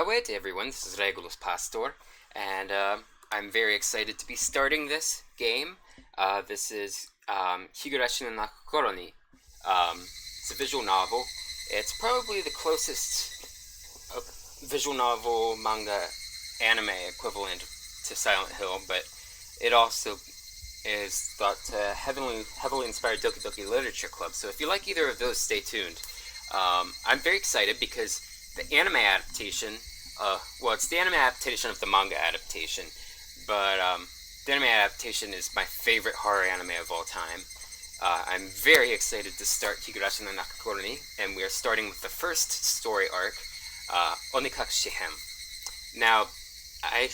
AVETE everyone, this is Regulus Pastor, and I'm very excited to be starting this game. This is Higurashi no Naku Koro ni. It's a visual novel. It's probably the closest visual novel, manga, anime equivalent to Silent Hill, but it also is thought to heavily inspired Doki Doki Literature Club, so if you like either of those, stay tuned. I'm very excited because the anime adaptation, it's the anime adaptation of the manga adaptation, but the anime adaptation is my favorite horror anime of all time. I'm very excited to start Higurashi no Naku Koro ni, and we are starting with the first story arc, Onikakushi-hen. Now, I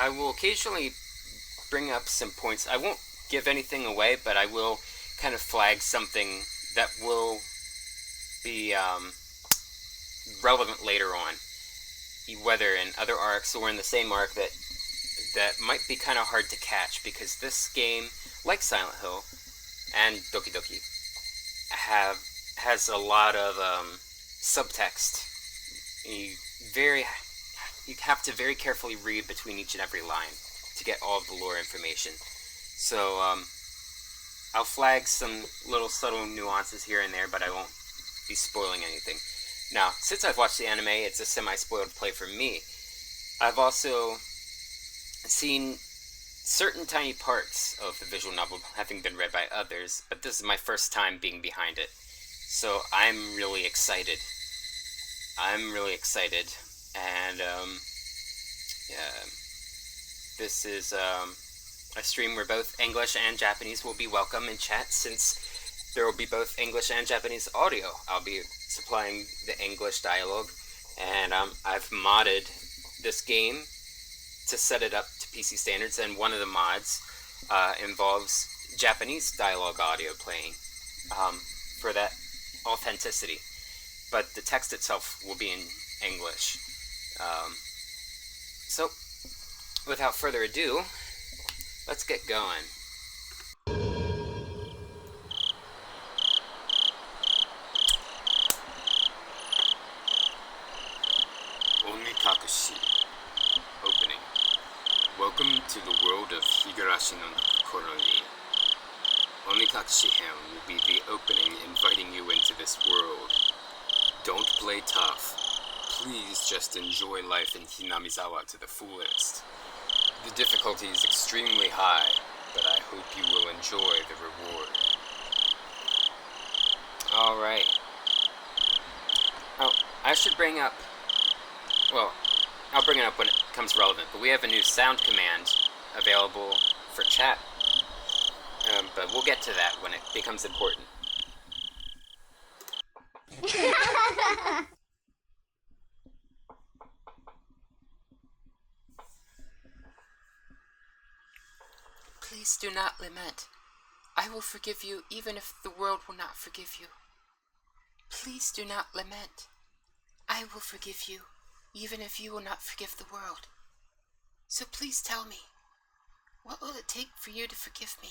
will occasionally bring up some points. I won't give anything away, but I will kind of flag something that will be relevant later on, whether in other arcs or in the same arc that might be kind of hard to catch, because this game, like Silent Hill and Doki Doki, has a lot of subtext. You have to very carefully read between each and every line to get all of the lore information. So I'll flag some little subtle nuances here and there, but I won't be spoiling anything. Now, since I've watched the anime, it's a semi-spoiled play for me. I've also seen certain tiny parts of the visual novel having been read by others, but this is my first time being behind it. So I'm really excited. And this is a stream where both English and Japanese will be welcome in chat, since there will be both English and Japanese audio. I'll be supplying the English dialogue, and I've modded this game to set it up to PC standards, and one of the mods involves Japanese dialogue audio playing for that authenticity. But the text itself will be in English. So, without further ado, let's get going. Onikakushi. Opening. Welcome to the world of Higurashi no Naku Koro ni. Onikakushi-hen will be the opening inviting you into this world. Don't play tough. Please just enjoy life in Hinamizawa to the fullest. The difficulty is extremely high, but I hope you will enjoy the reward. Alright. Oh, I should bring up... Well, I'll bring it up when it becomes relevant, but we have a new sound command available for chat. But we'll get to that when it becomes important. Please do not lament. I will forgive you even if the world will not forgive you. Please do not lament. I will forgive you even if you will not forgive the world. So please tell me, what will it take for you to forgive me?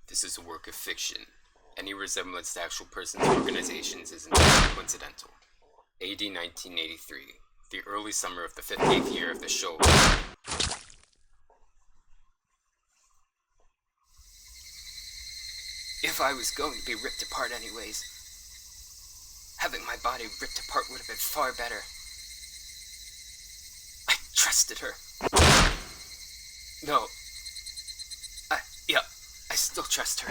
This is a work of fiction. Any resemblance to actual persons or organizations is entirely coincidental. AD 1983, the early summer of the 58th year of the Showa. If I was going to be ripped apart anyways, having my body ripped apart would have been far better. I trusted her. No. I still trust her.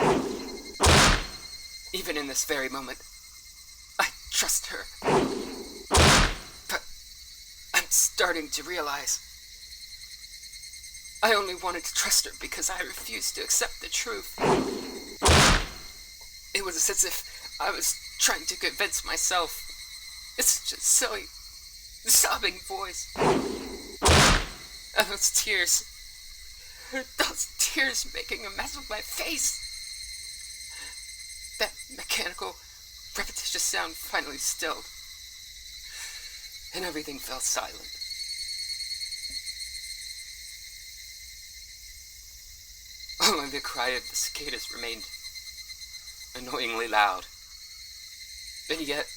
Even in this very moment, I trust her. But I'm starting to realize I only wanted to trust her because I refused to accept the truth. It was as if I was trying to convince myself. It's such a silly, sobbing voice. And those tears making a mess of my face. That mechanical, repetitious sound finally stilled, and everything fell silent. Only the cry of the cicadas remained, annoyingly loud. And yet,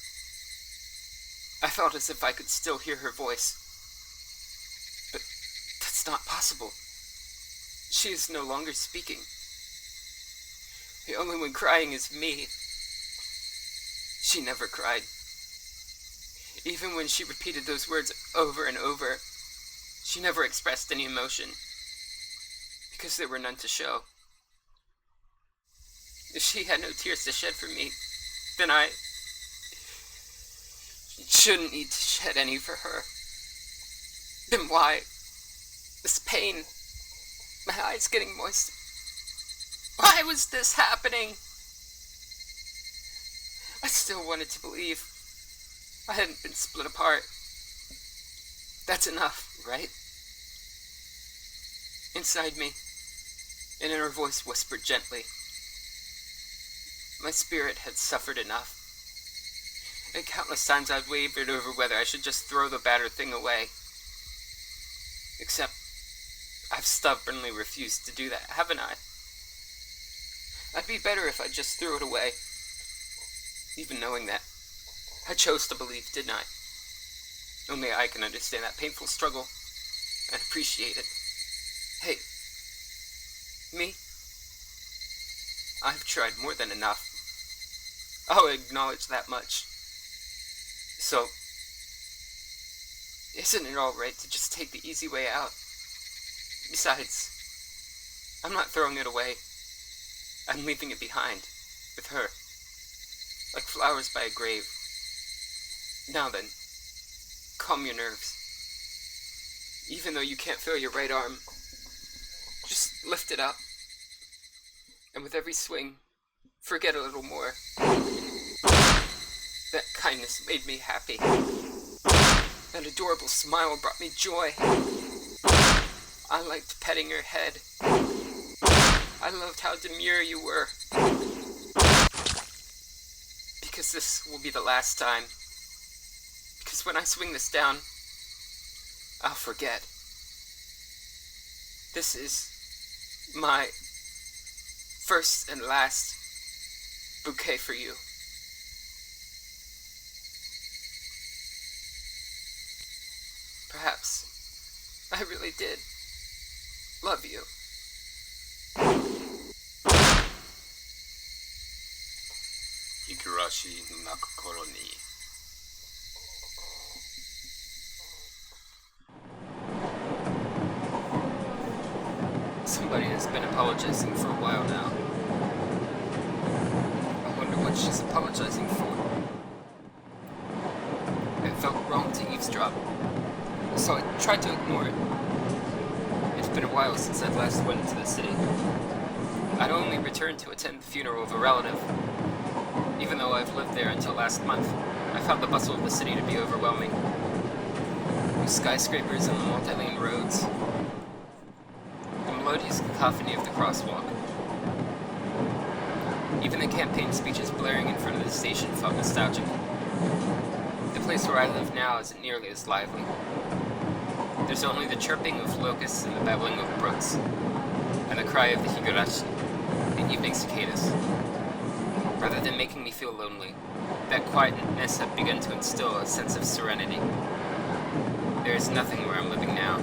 I felt as if I could still hear her voice. But that's not possible. She is no longer speaking. The only one crying is me. She never cried. Even when she repeated those words over and over, she never expressed any emotion, because there were none to show. If she had no tears to shed for me, then I shouldn't need to shed any for her. Then why? This pain, my eyes getting moist. Why was this happening? I still wanted to believe I hadn't been split apart. That's enough, right? Inside me, an inner voice whispered gently. My spirit had suffered enough. And countless times I'd wavered over whether I should just throw the battered thing away. Except, I've stubbornly refused to do that, haven't I? I'd be better if I just threw it away. Even knowing that, I chose to believe, didn't I? Only I can understand that painful struggle and appreciate it. Hey, me? I've tried more than enough. I'll acknowledge that much. So, isn't it alright to just take the easy way out? Besides, I'm not throwing it away. I'm leaving it behind, with her. Like flowers by a grave. Now then, calm your nerves. Even though you can't feel your right arm, just lift it up. And with every swing, forget a little more. That kindness made me happy. That adorable smile brought me joy. I liked petting your head. I loved how demure you were. Because this will be the last time. Because when I swing this down, I'll forget. This is my first and last bouquet for you. Perhaps I really did love you. Higurashi no Naku Koro ni. Somebody has been apologizing for a while now. I wonder what she's apologizing for. It felt wrong to eavesdrop, so I tried to ignore it. It's been a while since I last went into the city. I'd only returned to attend the funeral of a relative. Even though I've lived there until last month, I found the bustle of the city to be overwhelming. The skyscrapers and the multi-lane roads. The melodious cacophony of the crosswalk. Even the campaign speeches blaring in front of the station felt nostalgic. The place where I live now isn't nearly as lively. There's only the chirping of locusts and the babbling of brooks, and the cry of the Higurashi, the evening cicadas. Rather than making me feel lonely, that quietness had begun to instill a sense of serenity. There is nothing where I'm living now.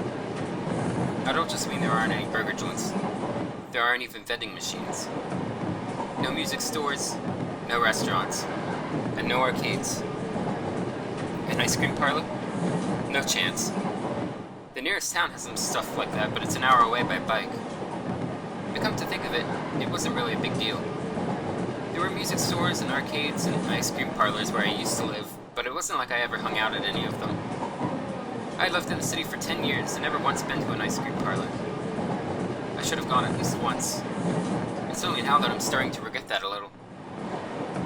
I don't just mean there aren't any burger joints. There aren't even vending machines. No music stores, no restaurants, and no arcades. An ice cream parlor? No chance. The nearest town has some stuff like that, but it's an hour away by bike. To come to think of it, it wasn't really a big deal. There were music stores and arcades and ice cream parlors where I used to live, but it wasn't like I ever hung out at any of them. I lived in the city for 10 years and never once been to an ice cream parlor. I should have gone at least once. It's only now that I'm starting to regret that a little.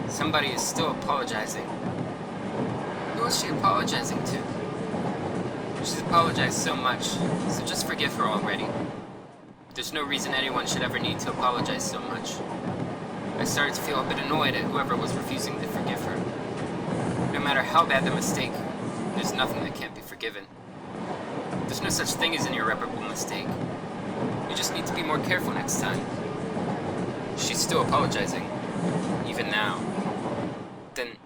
Somebody is still apologizing. Who is she apologizing to? She's apologized so much, so just forgive her already. There's no reason anyone should ever need to apologize so much. I started to feel a bit annoyed at whoever was refusing to forgive her. No matter how bad the mistake, there's nothing that can't be forgiven. There's no such thing as an irreparable mistake. You just need to be more careful next time. She's still apologizing, even now. Then,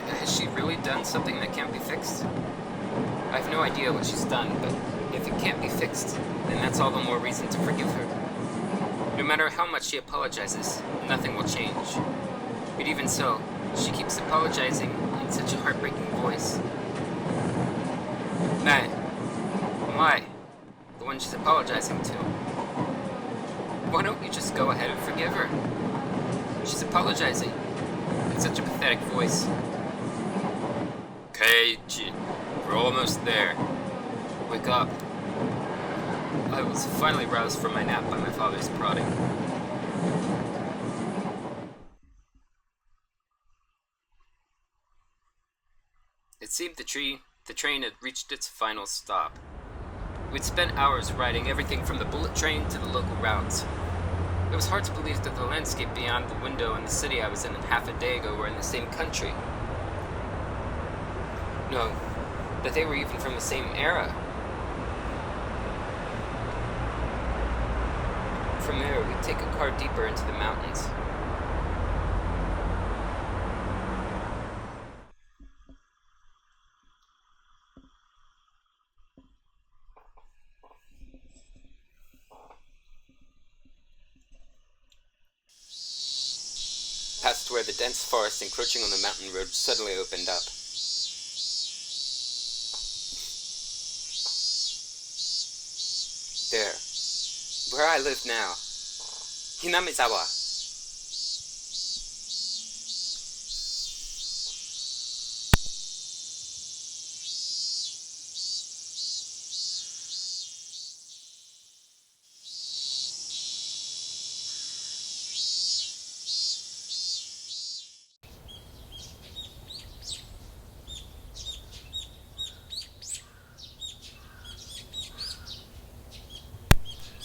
has she she really done something that can't be fixed? I have no idea what she's done, but if it can't be fixed, then that's all the more reason to forgive her. No matter how much she apologizes, nothing will change. But even so, she keeps apologizing in such a heartbreaking voice. Nah. Why? The one she's apologizing to. Why don't you just go ahead and forgive her? She's apologizing in such a pathetic voice. Keiichi, we're almost there. Wake up. I was finally roused from my nap by my father's prodding. It seemed the train had reached its final stop. We'd spent hours riding everything from the bullet train to the local routes. It was hard to believe that the landscape beyond the window and the city I was in half a day ago were in the same country. No, that they were even from the same era. From there, we'd take a car deeper into the mountains. Past where the dense forest encroaching on the mountain road suddenly opened up. There, where I live now, Hinamizawa.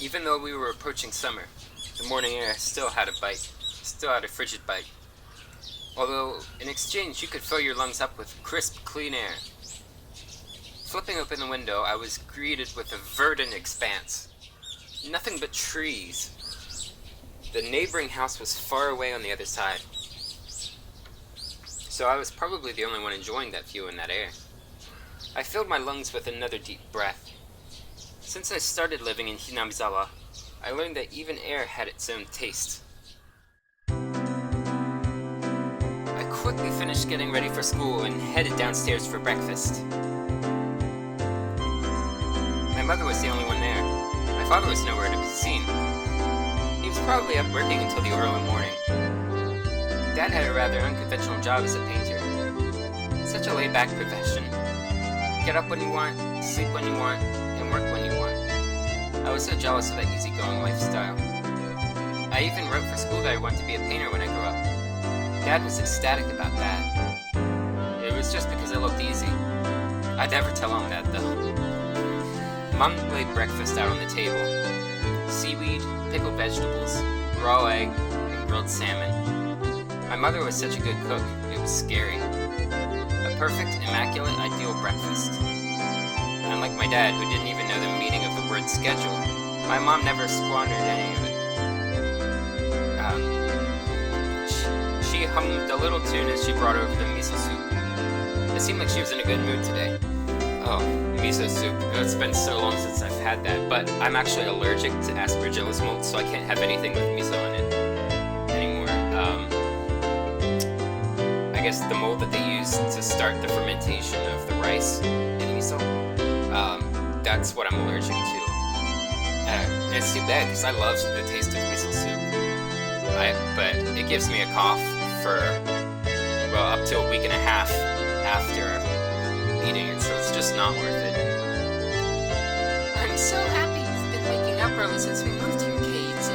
Even though we were approaching summer, the morning air still had a frigid bite. Although, in exchange, you could fill your lungs up with crisp, clean air. Flipping open the window, I was greeted with a verdant expanse. Nothing but trees. The neighboring house was far away on the other side. So I was probably the only one enjoying that view and that air. I filled my lungs with another deep breath. Since I started living in Hinamizawa, I learned that even air had its own taste. I quickly finished getting ready for school and headed downstairs for breakfast. My mother was the only one there. My father was nowhere to be seen. He was probably up working until the early morning. Dad had a rather unconventional job as a painter. Such a laid-back profession. Get up when you want, sleep when you want, and work when you want. I was so jealous of that easygoing lifestyle. I even wrote for school that I wanted to be a painter when I grew up. Dad was ecstatic about that. It was just because it looked easy. I'd never tell him that, though. Mom laid breakfast out on the table. Seaweed, pickled vegetables, raw egg, and grilled salmon. My mother was such a good cook, it was scary. A perfect, immaculate, ideal breakfast. Unlike my dad, who didn't even know the meaning of the word schedule, my mom never squandered any of it. She hummed a little tune as she brought over the miso soup. It seemed like she was in a good mood today. Oh, miso soup. It's been so long since I've had that, but I'm actually allergic to aspergillus mold, so I can't have anything with miso in it anymore. I guess the mold that they use to start the fermentation of the rice in miso, that's what I'm allergic to. And it's too bad, because I love the taste of miso soup. But it gives me a cough for, well, up to a week and a half after eating it, so it's just not worth it. I'm so happy you've been waking up early since we moved here, Kate.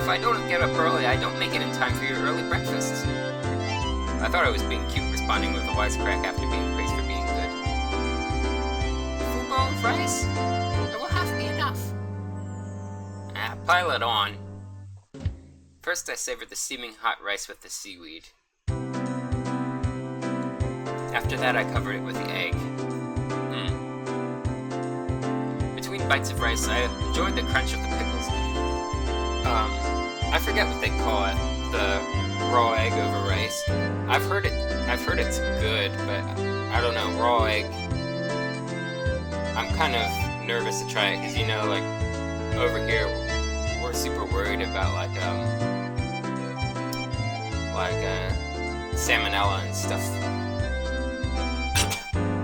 If I don't get up early, I don't make it in time for your early breakfast. I thought I was being cute, responding with a wisecrack after being praised for being good. Full bowl of rice? It will have to be enough. Pile it on. First, I savored the steaming hot rice with the seaweed. After that, I covered it with the egg. Between bites of rice, I enjoyed the crunch of the pickles. I forget what they call it. raw egg over rice. I've heard it's good, but I don't know, raw egg. I'm kind of nervous to try it because, you know, like over here we're super worried about like salmonella and stuff.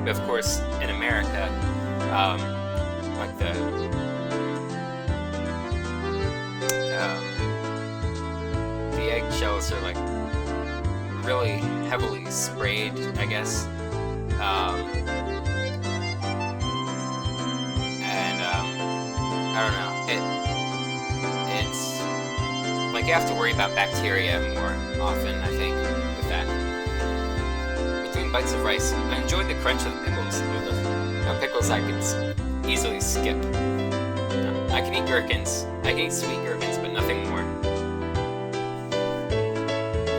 But of course, in America, like the eggshells are like really heavily sprayed, I guess. I don't know. It's like you have to worry about bacteria more often, I think, with that. Between bites of rice, I enjoyed the crunch of the pickles. Pickles I could easily skip. I can eat gherkins. I can eat sweet gherkins, but nothing more.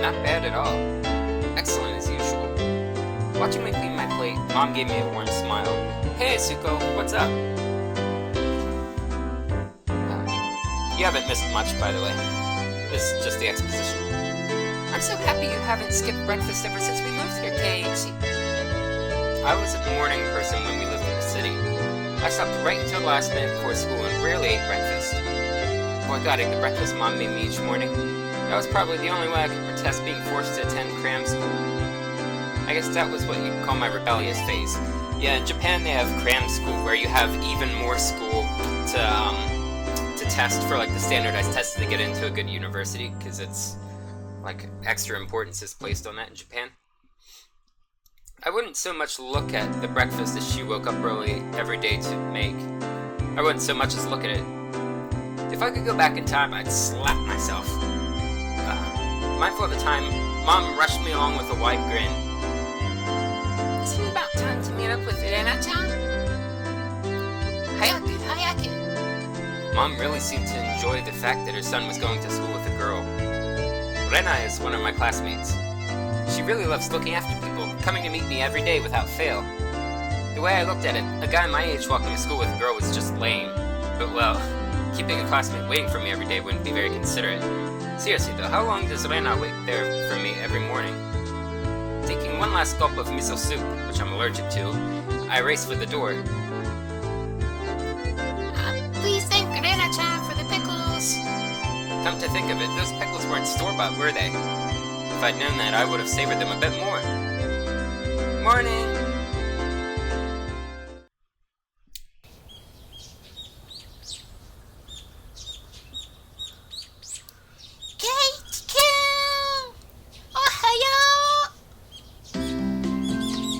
Not bad at all. Excellent as usual. Watching me clean my plate, Mom gave me a warm smile. Hey, Suko, what's up? You haven't missed much, by the way. This is just the exposition. I'm so happy you haven't skipped breakfast ever since we moved here, Keiichi. I was a morning person when we lived in the city. I slept right until the last minute before school and rarely ate breakfast. Boy, God, the breakfast Mom made me each morning. That was probably the only way I could protest being forced to attend cram school. I guess that was what you'd call my rebellious phase. Yeah, in Japan they have cram school, where you have even more school to test for like the standardized tests to get into a good university, because it's like extra importance is placed on that in Japan. I wouldn't so much look at the breakfast that she woke up early every day to make. I wouldn't so much as look at it. If I could go back in time, I'd slap myself. Mindful of the time, Mom rushed me along with a wide grin. Isn't it about time to meet up with Rena-chan? Hayaku, hayaku. Mom really seemed to enjoy the fact that her son was going to school with a girl. Rena is one of my classmates. She really loves looking after people, coming to meet me every day without fail. The way I looked at it, a guy my age walking to school with a girl was just lame. But well, keeping a classmate waiting for me every day wouldn't be very considerate. Seriously though, how long does Rena wait there for me every morning? Taking one last gulp of miso soup, which I'm allergic to, I race for the door. Please thank Rena-chan for the pickles. Come to think of it, those pickles weren't store-bought, were they? If I'd known that, I would have savored them a bit more. Morning!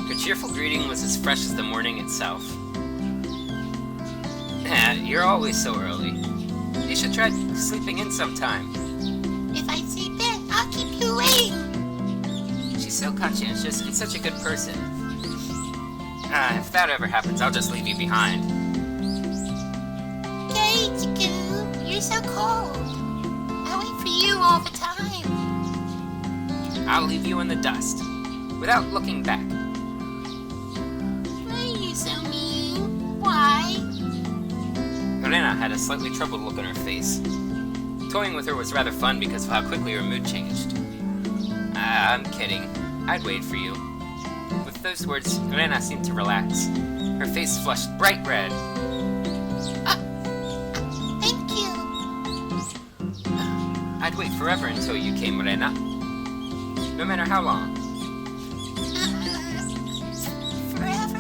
Her cheerful greeting was as fresh as the morning itself. You're always so early. You should try sleeping in sometime. If I sleep in, I'll keep you waiting. She's so conscientious and such a good person. If that ever happens, I'll just leave you behind. Keiichi-kun, you're so cold. I wait for you all the time. I'll leave you in the dust, without looking back. Why are you so mean? Why? Rena had a slightly troubled look on her face. Toying with her was rather fun because of how quickly her mood changed. I'm kidding. I'd wait for you. With those words, Rena seemed to relax. Her face flushed bright red. Thank you. I'd wait forever until you came, Rena. No matter how long. Forever?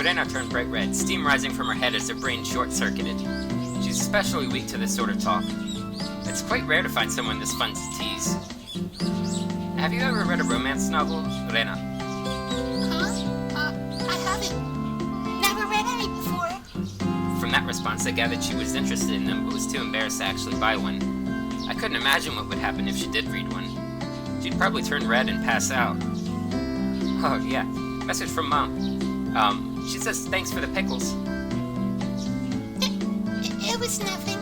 Rena turned bright red, steam rising from her head as her brain short-circuited. She's especially weak to this sort of talk. It's quite rare to find someone this fun to tease. Have you ever read a romance novel, Rena? I haven't. Never read any before. From that response, I gathered she was interested in them, but was too embarrassed to actually buy one. I couldn't imagine what would happen if she did read one. She'd probably turn red and pass out. Oh, yeah. Message from Mom. She says thanks for the pickles. It was nothing.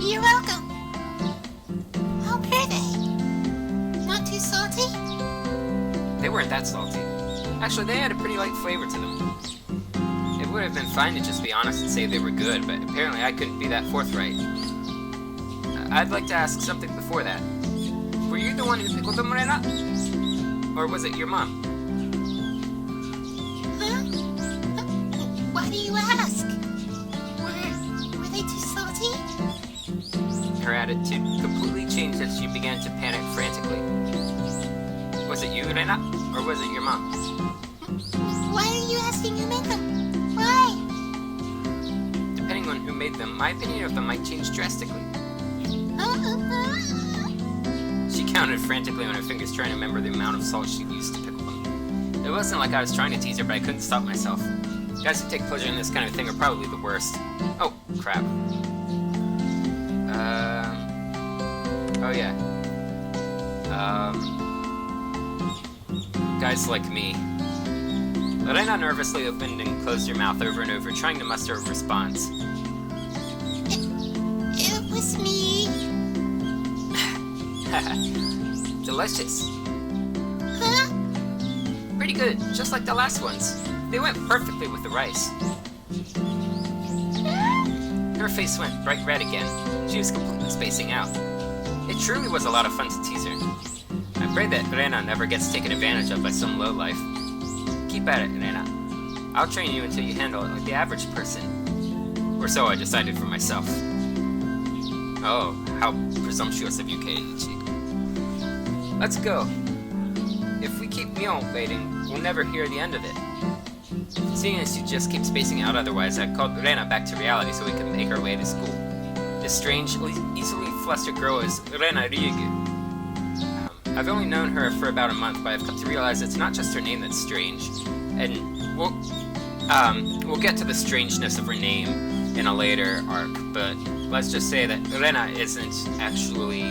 You're welcome. How were they? Not too salty? They weren't that salty. Actually, they had a pretty light flavor to them. It would have been fine to just be honest and say they were good, but apparently I couldn't be that forthright. I'd like to ask something before that. Were you the one who pickled them, Rena? Or was it your mom? Huh? Why do you ask? Were they too salty? Her attitude completely changed as she began to panic frantically. Was it you, Rena? Or was it your mom? Why are you asking who made them? Why? Depending on who made them, my opinion of them might change drastically. She counted frantically on her fingers, trying to remember the amount of salt she used to pickle them. It wasn't like I was trying to tease her, but I couldn't stop myself. Guys who take pleasure in this kind of thing are probably the worst. Oh, crap. Oh yeah. Guys like me. Lorena nervously opened and closed her mouth over and over, trying to muster a response. It was me. Delicious. Huh? Pretty good, just like the last ones. They went perfectly with the rice. Her face went bright red again. She was completely spacing out. It truly was a lot of fun to tease her. I pray that Rena never gets taken advantage of by some lowlife. Keep at it, Rena. I'll train you until you handle it like the average person. Or so I decided for myself. Oh, how presumptuous of you, Keiichi. Let's go. If we keep Mio waiting, we'll never hear the end of it. Seeing as you just keep spacing out otherwise, I called Rena back to reality so we could make our way to school. This strange, easily flustered girl is Rena Ryugu. I've only known her for about a month, but I've come to realize it's not just her name that's strange. And we'll get to the strangeness of her name in a later arc, but let's just say that Rena isn't actually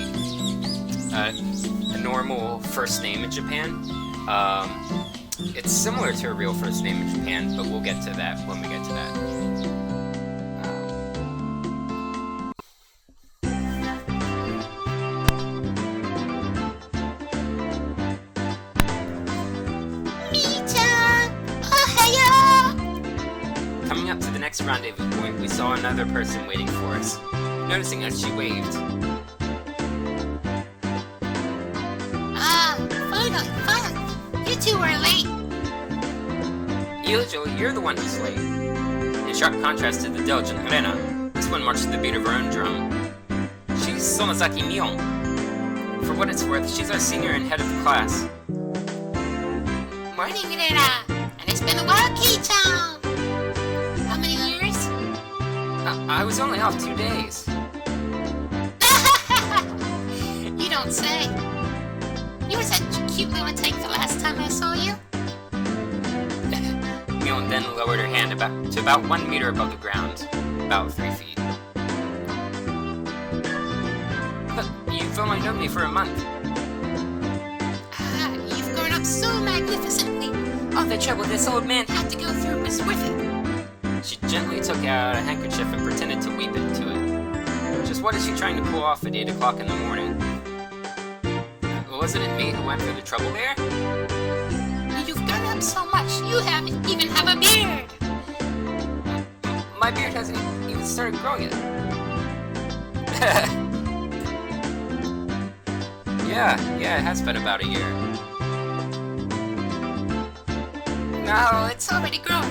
a normal first name in Japan. It's similar to a real first name in Japan, but we'll get to that when we get to that. Coming up to the next rendezvous point, we saw another person waiting for us. Noticing us, she waved. Finally. You two are late. Usually, you're the one who's late. In sharp contrast to the diligent Rena, this one marched to the beat of her own drum. She's Sonozaki Mion. For what it's worth, she's our senior and head of the class. Morning, Rena. And it's been a while, Kei-chan. How many years? I was only off 2 days. You don't say. You were such a cute little tank the last time I saw you. Mion then lowered her hand to about 1 meter above the ground, about 3 feet. But you've only known me for a month. You've grown up so magnificently. All the trouble this old man Had to go through was worth it. She gently took out a handkerchief and pretended to weep into it. Just what is she trying to pull off at 8 o'clock in the morning? Wasn't it me who went through the trouble there? You've grown up so much, you even have a beard. My beard hasn't even started growing yet. Yeah, it has been about a year. No, it's already grown.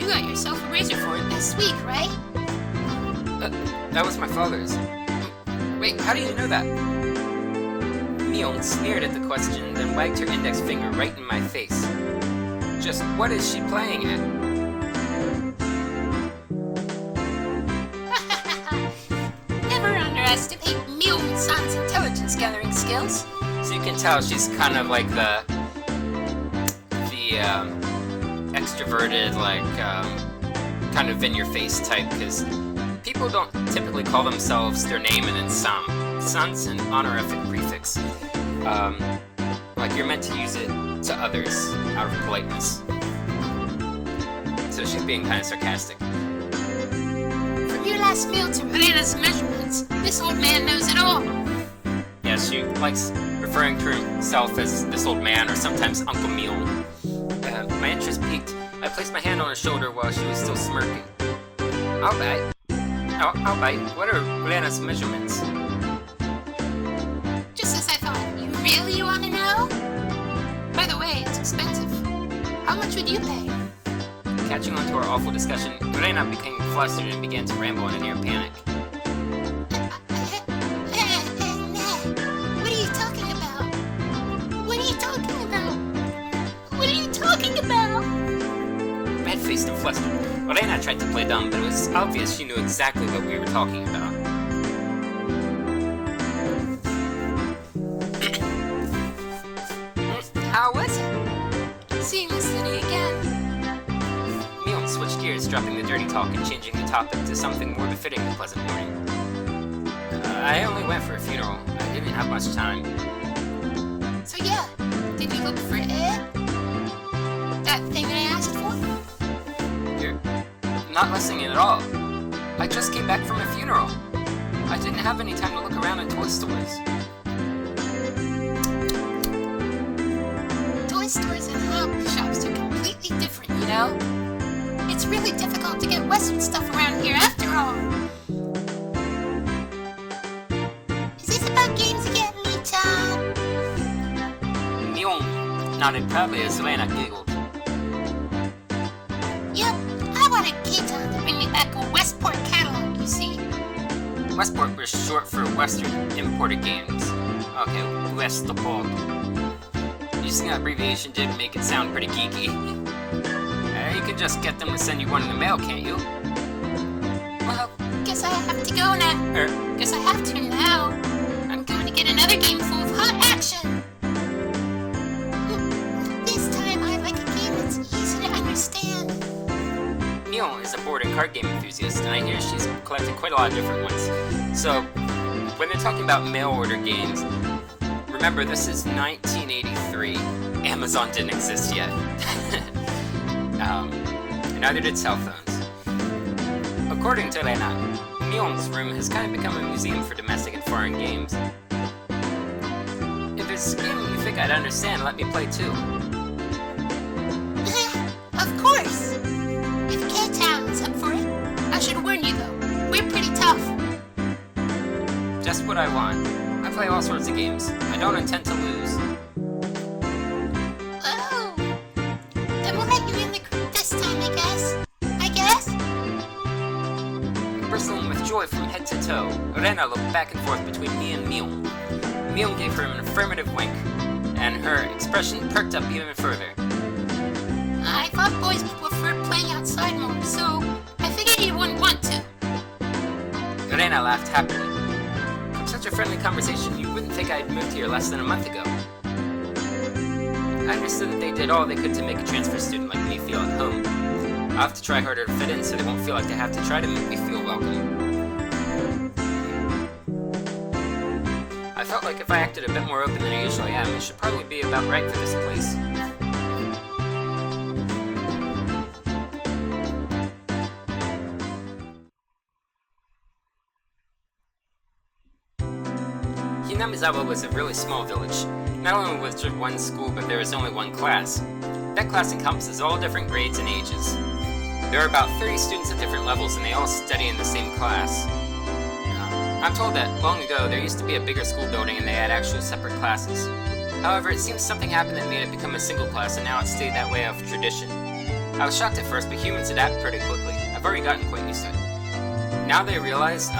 You got yourself a razor for it this week, right? That was my father's. Wait, how do you know that? Mion sneered at the question, then wagged her index finger right in my face. Just what is she playing at? Never underestimate Mion-san's intelligence-gathering skills. So you can tell she's kind of like the extroverted, like, kind of in-your-face type, because people don't typically call themselves their name and then some. San's an honorific prefix. Like you're meant to use it to others out of politeness. So she's being kind of sarcastic. From your last meal to Rena's measurements, this old man knows it all. Yeah, she likes referring to himself as this old man or sometimes Uncle Mion. My interest peaked. I placed my hand on her shoulder while she was still smirking. I'll bite. What are Rena's measurements? Really, you want to know? By the way, it's expensive. How much would you pay? Catching on to our awful discussion, Reina became flustered and began to ramble in a near panic. What are you talking about? What are you talking about? What are you talking about? Red-faced and flustered, Reina tried to play dumb, but it was obvious she knew exactly what we were talking about. How was it? Seeing the city again. Mion switched gears, dropping the dirty talk and changing the topic to something more befitting the pleasant morning. I only went for a funeral. I didn't have much time. So yeah, did you look for it? That thing I asked for? You're not listening at all. I just came back from a funeral. I didn't have any time to look around at toy stores. Toy stores and hobby shops are completely different, you know? It's really difficult to get Western stuff around here after all. Is this about games again, Lee-chan? Mion nodded proudly as Reina giggled. Yep, I wanted K-Town to bring me back a Westport catalog, you see? Westport was short for Western imported games. Okay, Westport. Using that abbreviation did make it sound pretty geeky. You can just get them to send you one in the mail, can't you? Well, guess I have to go now. Guess I have to now. I'm going to get another game full of hot action. This time I like a game that's easy to understand. Mion is a board and card game enthusiast, and I hear she's collected quite a lot of different ones. So, when they're talking about mail order games, remember this is 1983. Amazon didn't exist yet. And neither did cell phones. According to Reina, Mion's room has kind of become a museum for domestic and foreign games. If it's a game you think I'd understand, let me play too. Of course! If K-Town is up for it, I should warn you though, we're pretty tough. Just what I want. I play all sorts of games. I don't intend to lose. Oh, then we'll let you in the group this time, I guess? Bristling with joy from head to toe, Reina looked back and forth between me and Mion. Mion gave her an affirmative wink, and her expression perked up even further. I thought boys preferred playing outside more, so I figured you wouldn't want to. Reina laughed happily. From such a friendly conversation, you wouldn't think I had moved here less than a month ago. I understood that they did all they could to make a transfer student like me feel at home. I'll have to try harder to fit in so they won't feel like they have to try to make me feel welcome. I felt like if I acted a bit more open than I usually am, it should probably be about right for this place. Hinamizawa was a really small village. Not only was there one school, but there was only one class. That class encompasses all different grades and ages. There are about 30 students at different levels, and they all study in the same class. I'm told that long ago there used to be a bigger school building and they had actual separate classes. However, it seems something happened that made it become a single class, and now it's stayed that way out of tradition. I was shocked at first, but humans adapt pretty quickly. I've already gotten quite used to it. Now they realize,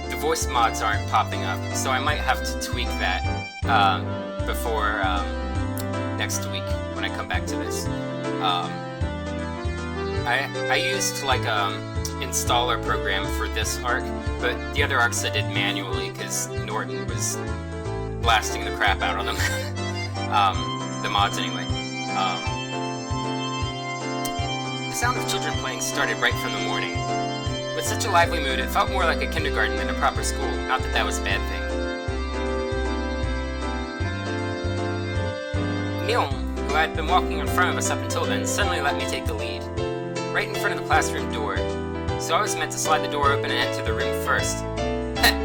the voice mods aren't popping up, so I might have to tweak that before next week when I come back to this. I used like installer program for this arc, but the other arcs I did manually because Norton was blasting the crap out of them. The mods anyway. The sound of children playing started right from the morning. With such a lively mood, it felt more like a kindergarten than a proper school. Not that that was a bad thing. Mion, who had been walking in front of us up until then, suddenly let me take the lead. Right in front of the classroom door. So I was meant to slide the door open and enter the room first. Heh.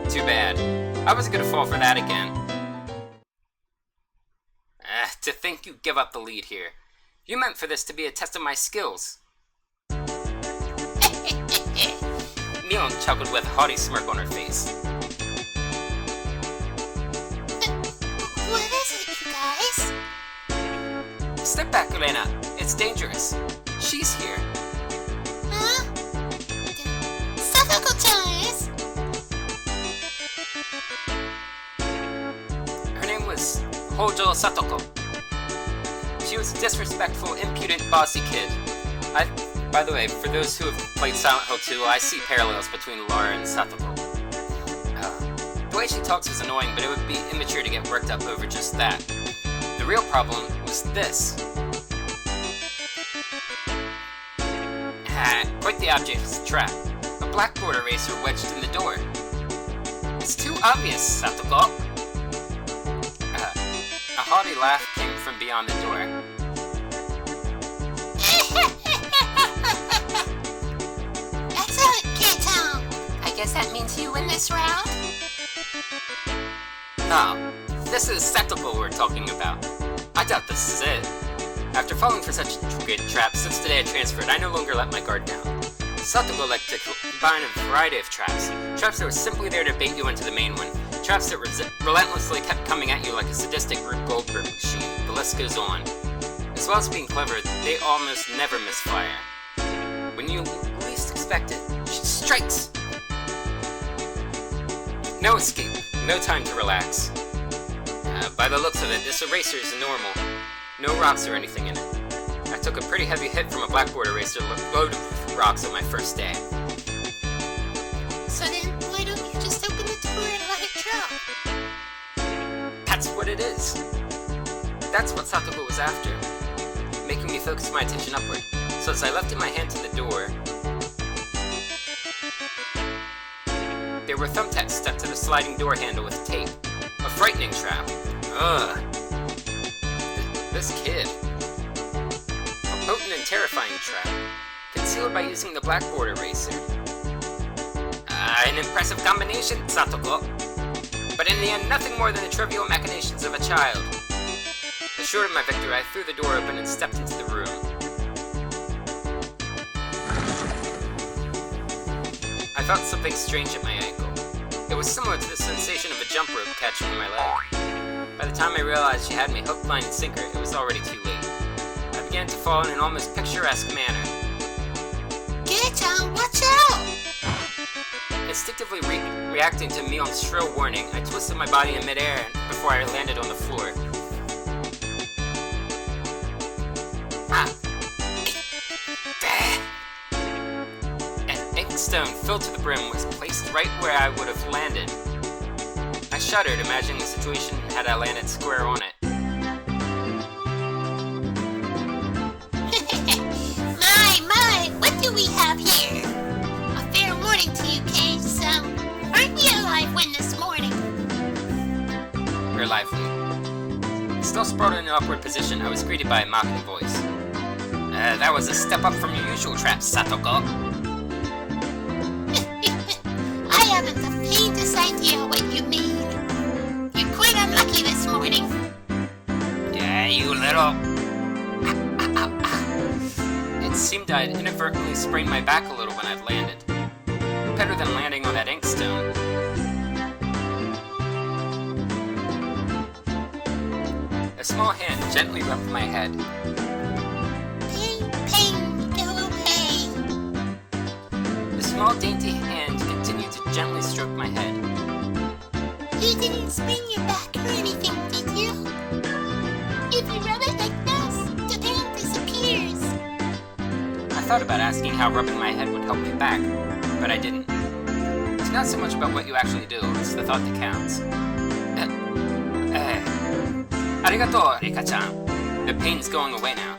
Too bad. I wasn't gonna fall for that again. To think you give up the lead here. You meant for this to be a test of my skills. Mion chuckled with a haughty smirk on her face. Step back, Elena. It's dangerous. She's here. Huh? Satoko-chan is? Her name was Hojo Satoko. She was a disrespectful, impudent, bossy kid. By the way, for those who have played Silent Hill 2, I see parallels between Laura and Satoko. The way she talks was annoying, but it would be immature to get worked up over just that. The real problem was this. Quite the object's trap. A blackboard eraser wedged in the door. It's too obvious, Satoko. A haughty laugh came from beyond the door. That's it, Kid-chan. I guess that means you win this round? No, this is Satoko we're talking about. I doubt this is it. After falling for such good traps, since the day I transferred, I no longer let my guard down. Satoko liked to combine a variety of traps. Traps that were simply there to bait you into the main one. Traps that relentlessly kept coming at you like a sadistic Rube Goldberg machine. The list goes on. As well as being clever, they almost never misfire. When you least expect it, she strikes! No escape, no time to relax. By the looks of it, this eraser is normal. No rocks or anything in it. I took a pretty heavy hit from a blackboard eraser loaded with rocks on my first day. So then, why don't you just open the door and let it drop? That's what it is. That's what Satoko was after. Making me focus my attention upward. So as I lifted my hand to the door, there were thumbtacks stuck to the sliding door handle with tape. A frightening trap. Ugh. This kid. A potent and terrifying trap. Concealed by using the blackboard eraser. An impressive combination, Satoko. But in the end, nothing more than the trivial machinations of a child. Assured of my victory, I threw the door open and stepped into the room. I felt something strange at my ankle. It was similar to the sensation of a jump rope catching my leg. By the time I realized she had me hook, line, and sinker, it was already too late. I began to fall in an almost picturesque manner. Kid-chan, watch out! Instinctively reacting to Mion's shrill warning, I twisted my body in midair before I landed on the floor. An inkstone filled to the brim was placed right where I would have landed. I shuddered, imagining the situation had I landed square on it. My, what do we have here? A fair warning to you, Cage, so aren't we alive win this morning? Or lively. Still sprawled in an awkward position, I was greeted by a mocking voice. That was a step up from your usual traps, Satoko. I haven't the faintest idea what you mean. You're quite unlucky this morning. Yeah, you little... It seemed I'd inadvertently sprained my back a little when I'd landed. Better than landing on that inkstone. A small hand gently rubbed my head. Pain, go away. The small dainty hand continued to gently stroke my head. You didn't sprain your back or anything, did you? If you rub it like this, the pain disappears. I thought about asking how rubbing my head would help me back, but I didn't. It's not so much about what you actually do, it's the thought that counts. Arigato, Rika-chan. The pain's going away now.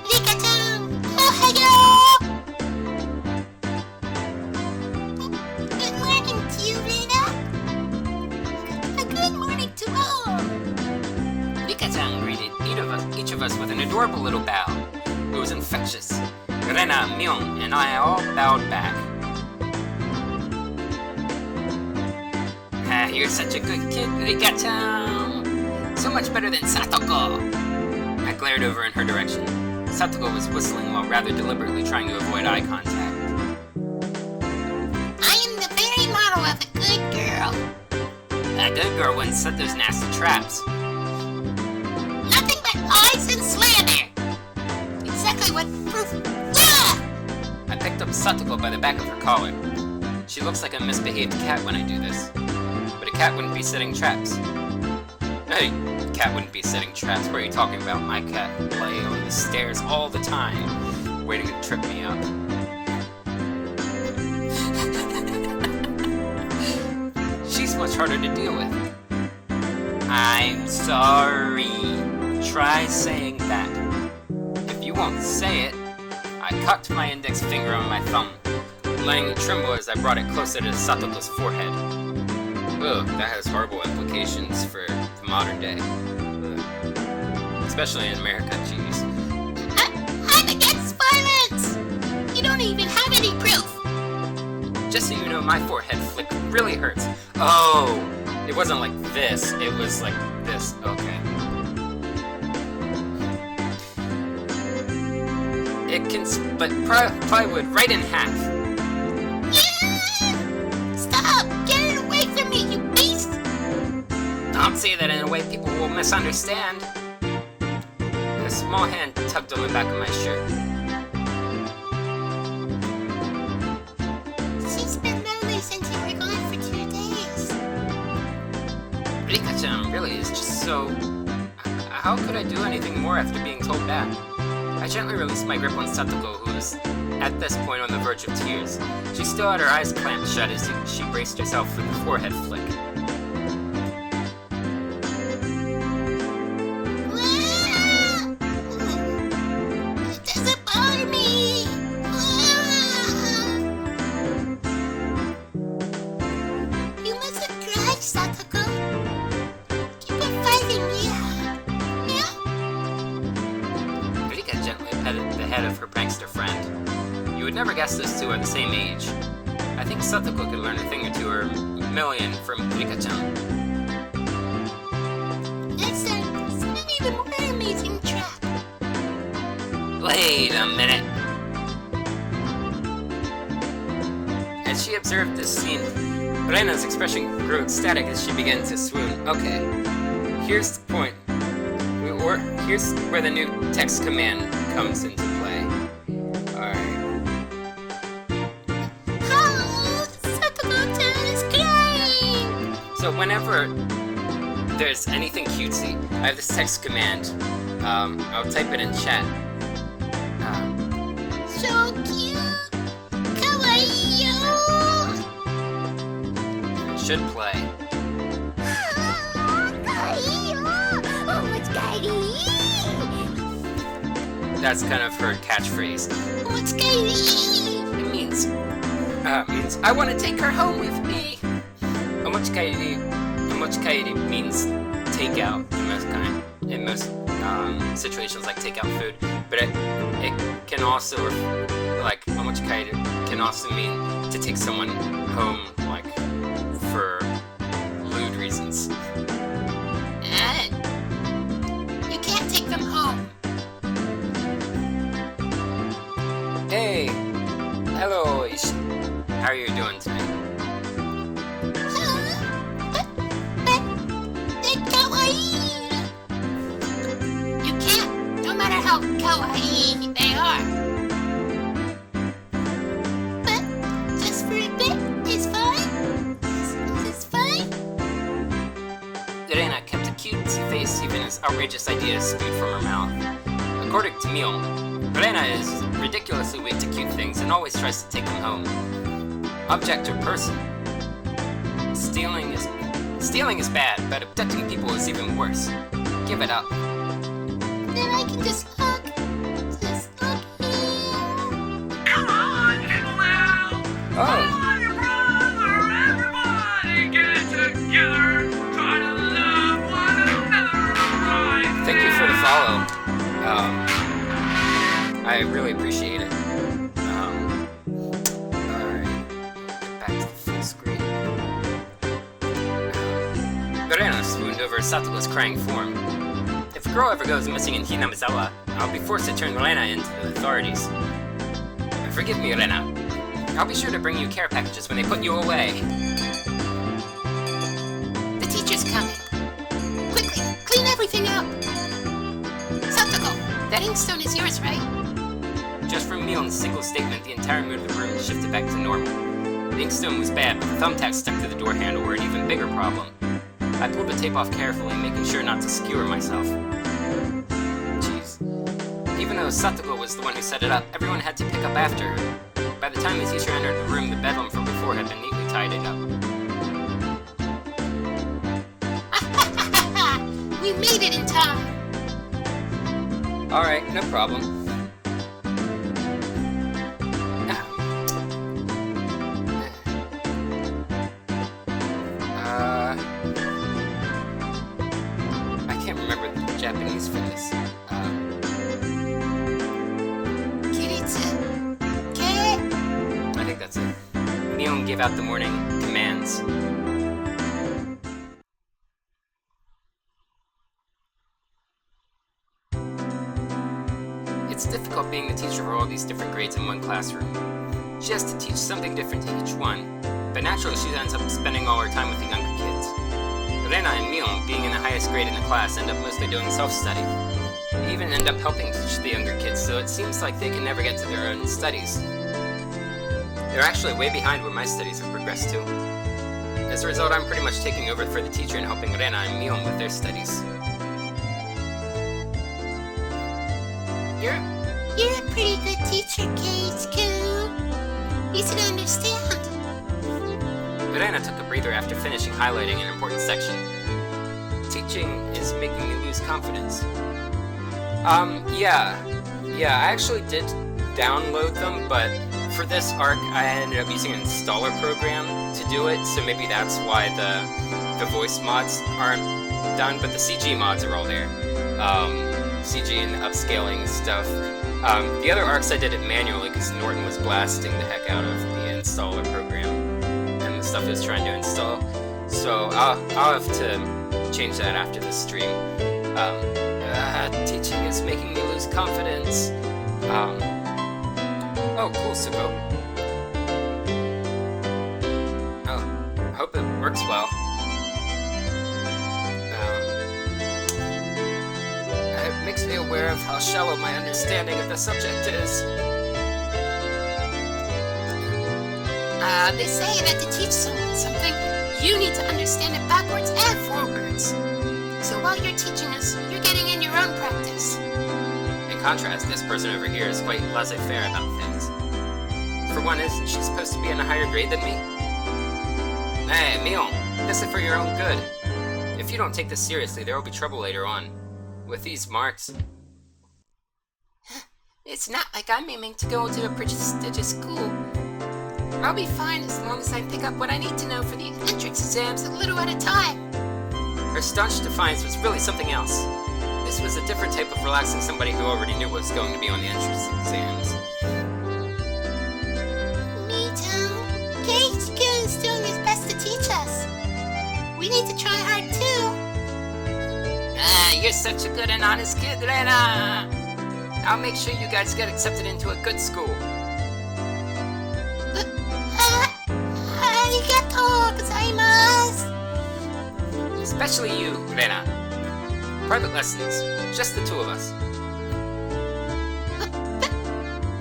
Rika-chan! Ohayo! Good morning to you, Rina. A good morning to all. Rika-chan greeted each of us with an adorable little bow. It was infectious. Rena, Mion, and I all bowed back. You're such a good kid, Rika-chan. So much better than Satoko. I glared over in her direction. Satoko was whistling while rather deliberately trying to avoid eye contact. I am the very model of a good girl. A good girl wouldn't set those nasty traps. Nothing but lies and slander. Exactly what proof. Ah! I picked up Satoko by the back of her collar. She looks like a misbehaved cat when I do this. But a cat wouldn't be setting traps. Hey, cat wouldn't be setting traps. What are you talking about? My cat lay on the stairs all the time, waiting to trip me up. She's much harder to deal with. I'm sorry. Try saying that. If you won't say it, I cocked my index finger on my thumb, letting it tremble as I brought it closer to Satoko's forehead. Ugh, that has horrible implications for the modern day. Ugh. Especially in America, jeez. I'm against violence! You don't even have any proof! Just so you know, my forehead flick really hurts. Oh, it wasn't like this, it was like this. Okay. It can split plywood right in half. Yeah! Stop! Get it away from me, you beast! Don't say that in a way people will misunderstand. A small hand tugged on the back of my shirt. She's been lonely since you were gone for 2 days. Rika-chan really is just so... How could I do anything more after being told that? I gently released my grip on Satoko, who was at this point on the verge of tears. She still had her eyes clamped shut as she braced herself for the forehead flick. It doesn't bother me! You mustn't cry, Satoko. Keep on fighting, yeah? Rika gently petted the head of her prankster friend. You would never guess those two are the same age. I think Satoko could learn a thing or two or a million from Rika-chan. Next time, set an even more amazing trap. Wait a minute. As she observed this scene, Reina's expression grew ecstatic as she began to swoon. Okay, here's the point. Here's where the new text command comes into play. Alright. Oh, Satoko-chan is crying! So whenever there's anything cutesy, I have this text command. I'll type it in chat. So cute! Kawaii-yo! It should play. Kawaii-yo! Oh, it's Kairi! That's kind of her catchphrase. What's Kairi? It means I want to take her home with me. Omochikairi means takeout in most situations like takeout food, but it can also like omochikairi can also mean to take someone home like for lewd reasons. You can't take them home. Hey, hello, Ishi. How are you doing tonight? But they're kawaii! You can't, no matter how kawaii they are. But just for a bit is fine. Is fine? Reina kept a cutesy face even as outrageous ideas spewed from her mouth. According to Mion, Reina is ridiculously weak to cute things and always tries to take them home. Object or person. Stealing is bad, but abducting people is even worse. Give it up. Then I can just hug him. Come on, people now! Oh, Follow your brother, everybody get together! Try to love one another right. thank you for the follow. I really appreciate it. Alright. Get back to the full screen. Reina swooned over Satoko's crying form. If a girl ever goes missing in Hinamizawa, I'll be forced to turn Reina into the authorities. Forgive me, Reina. I'll be sure to bring you care packages when they put you away. The teacher inkstone is yours, right? Just from Mion's single statement, the entire mood of the room shifted back to normal. The inkstone was bad, but the thumbtacks stuck to the door handle were an even bigger problem. I pulled the tape off carefully, making sure not to skewer myself. Jeez. Even though Satoko was the one who set it up, everyone had to pick up after her. By the time the teacher entered the room, the bedlam from before had been neatly tidied up. We made it in time. Alright, no problem. I can't remember the Japanese for this. Kiritsu. Ke? I think that's it. Mion gave out the morning commands. It's difficult being the teacher for all these different grades in one classroom. She has to teach something different to each one, but naturally she ends up spending all her time with the younger kids. Rena and Mion, being in the highest grade in the class, end up mostly doing self-study. They even end up helping teach the younger kids, so it seems like they can never get to their own studies. They're actually way behind where my studies have progressed to. As a result, I'm pretty much taking over for the teacher and helping Rena and Mion with their studies. You're a pretty good teacher, Keitsuku. Easy to understand. Rena took a breather after finishing highlighting an important section. Teaching is making me lose confidence. Yeah, I actually did download them, but for this arc, I ended up using an installer program to do it, so maybe that's why the voice mods aren't done, but the CG mods are all there. CG and upscaling stuff. The other arcs I did it manually because Norton was blasting the heck out of the installer program and the stuff he was trying to install. So I'll have to change that after the stream. Teaching is making me lose confidence. Oh, cool, Suko. Oh, I hope it works well. It makes me aware of how shallow my understanding of the subject is. They say that to teach someone something, you need to understand it backwards and forwards. So while you're teaching us, you're getting in your own practice. In contrast, this person over here is quite laissez-faire about things. For one, isn't she supposed to be in a higher grade than me? Hey, Mion, this is for your own good. If you don't take this seriously, there will be trouble later on. With these marks. It's not like I'm aiming to go to a prestigious school. I'll be fine as long as I pick up what I need to know for the entrance exams a little at a time. Her staunch defiance was really something else. This was a different type of relaxing somebody who already knew what was going to be on the entrance exams. Me too. Keitsuku is doing his best to teach us. We need to try hard too. You're such a good and honest kid, Rena! I'll make sure you guys get accepted into a good school. Arigatou gozaimasu. Especially you, Rena. Private lessons, just the two of us.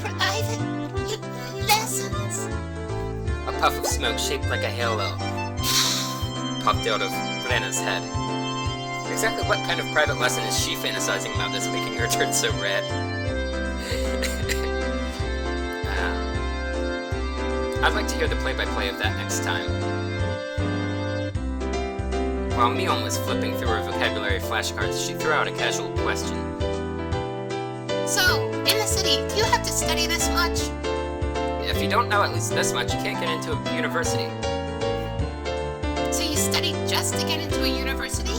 Private lessons? A puff of smoke shaped like a halo popped out of Rena's head. Exactly what kind of private lesson is she fantasizing about that's making her turn so red? I'd like to hear the play-by-play of that next time. While Mion was flipping through her vocabulary flashcards, she threw out a casual question. So, in the city, do you have to study this much? If you don't know at least this much, you can't get into a university. So you study just to get into a university?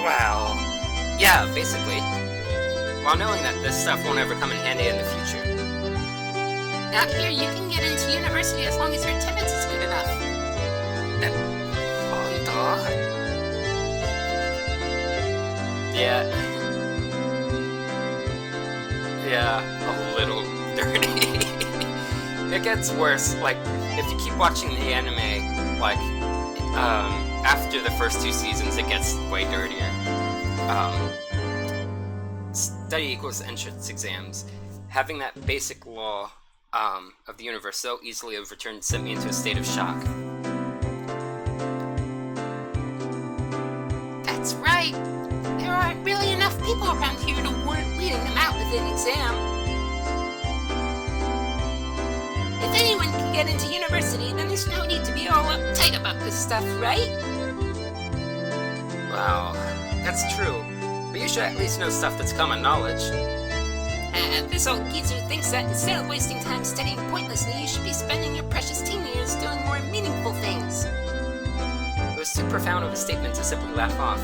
Well, yeah, basically. While knowing that this stuff won't ever come in handy in the future. Out here, you can get into university as long as your attendance is good enough. Yeah, a little dirty. It gets worse, like, if you keep watching the anime, like, after the first two seasons, it gets way dirtier. study equals entrance exams. Having that basic law of the universe so easily overturned sent me into a state of shock. That's right. There aren't really enough people around here to warrant leading them out with an exam. If anyone can get into university, then there's no need to be all uptight about this stuff, right? Wow, that's true. But you should at least know stuff that's common knowledge. This old geezer thinks that instead of wasting time studying pointlessly, you should be spending your precious teen years doing more meaningful things. It was too profound of a statement to simply laugh off.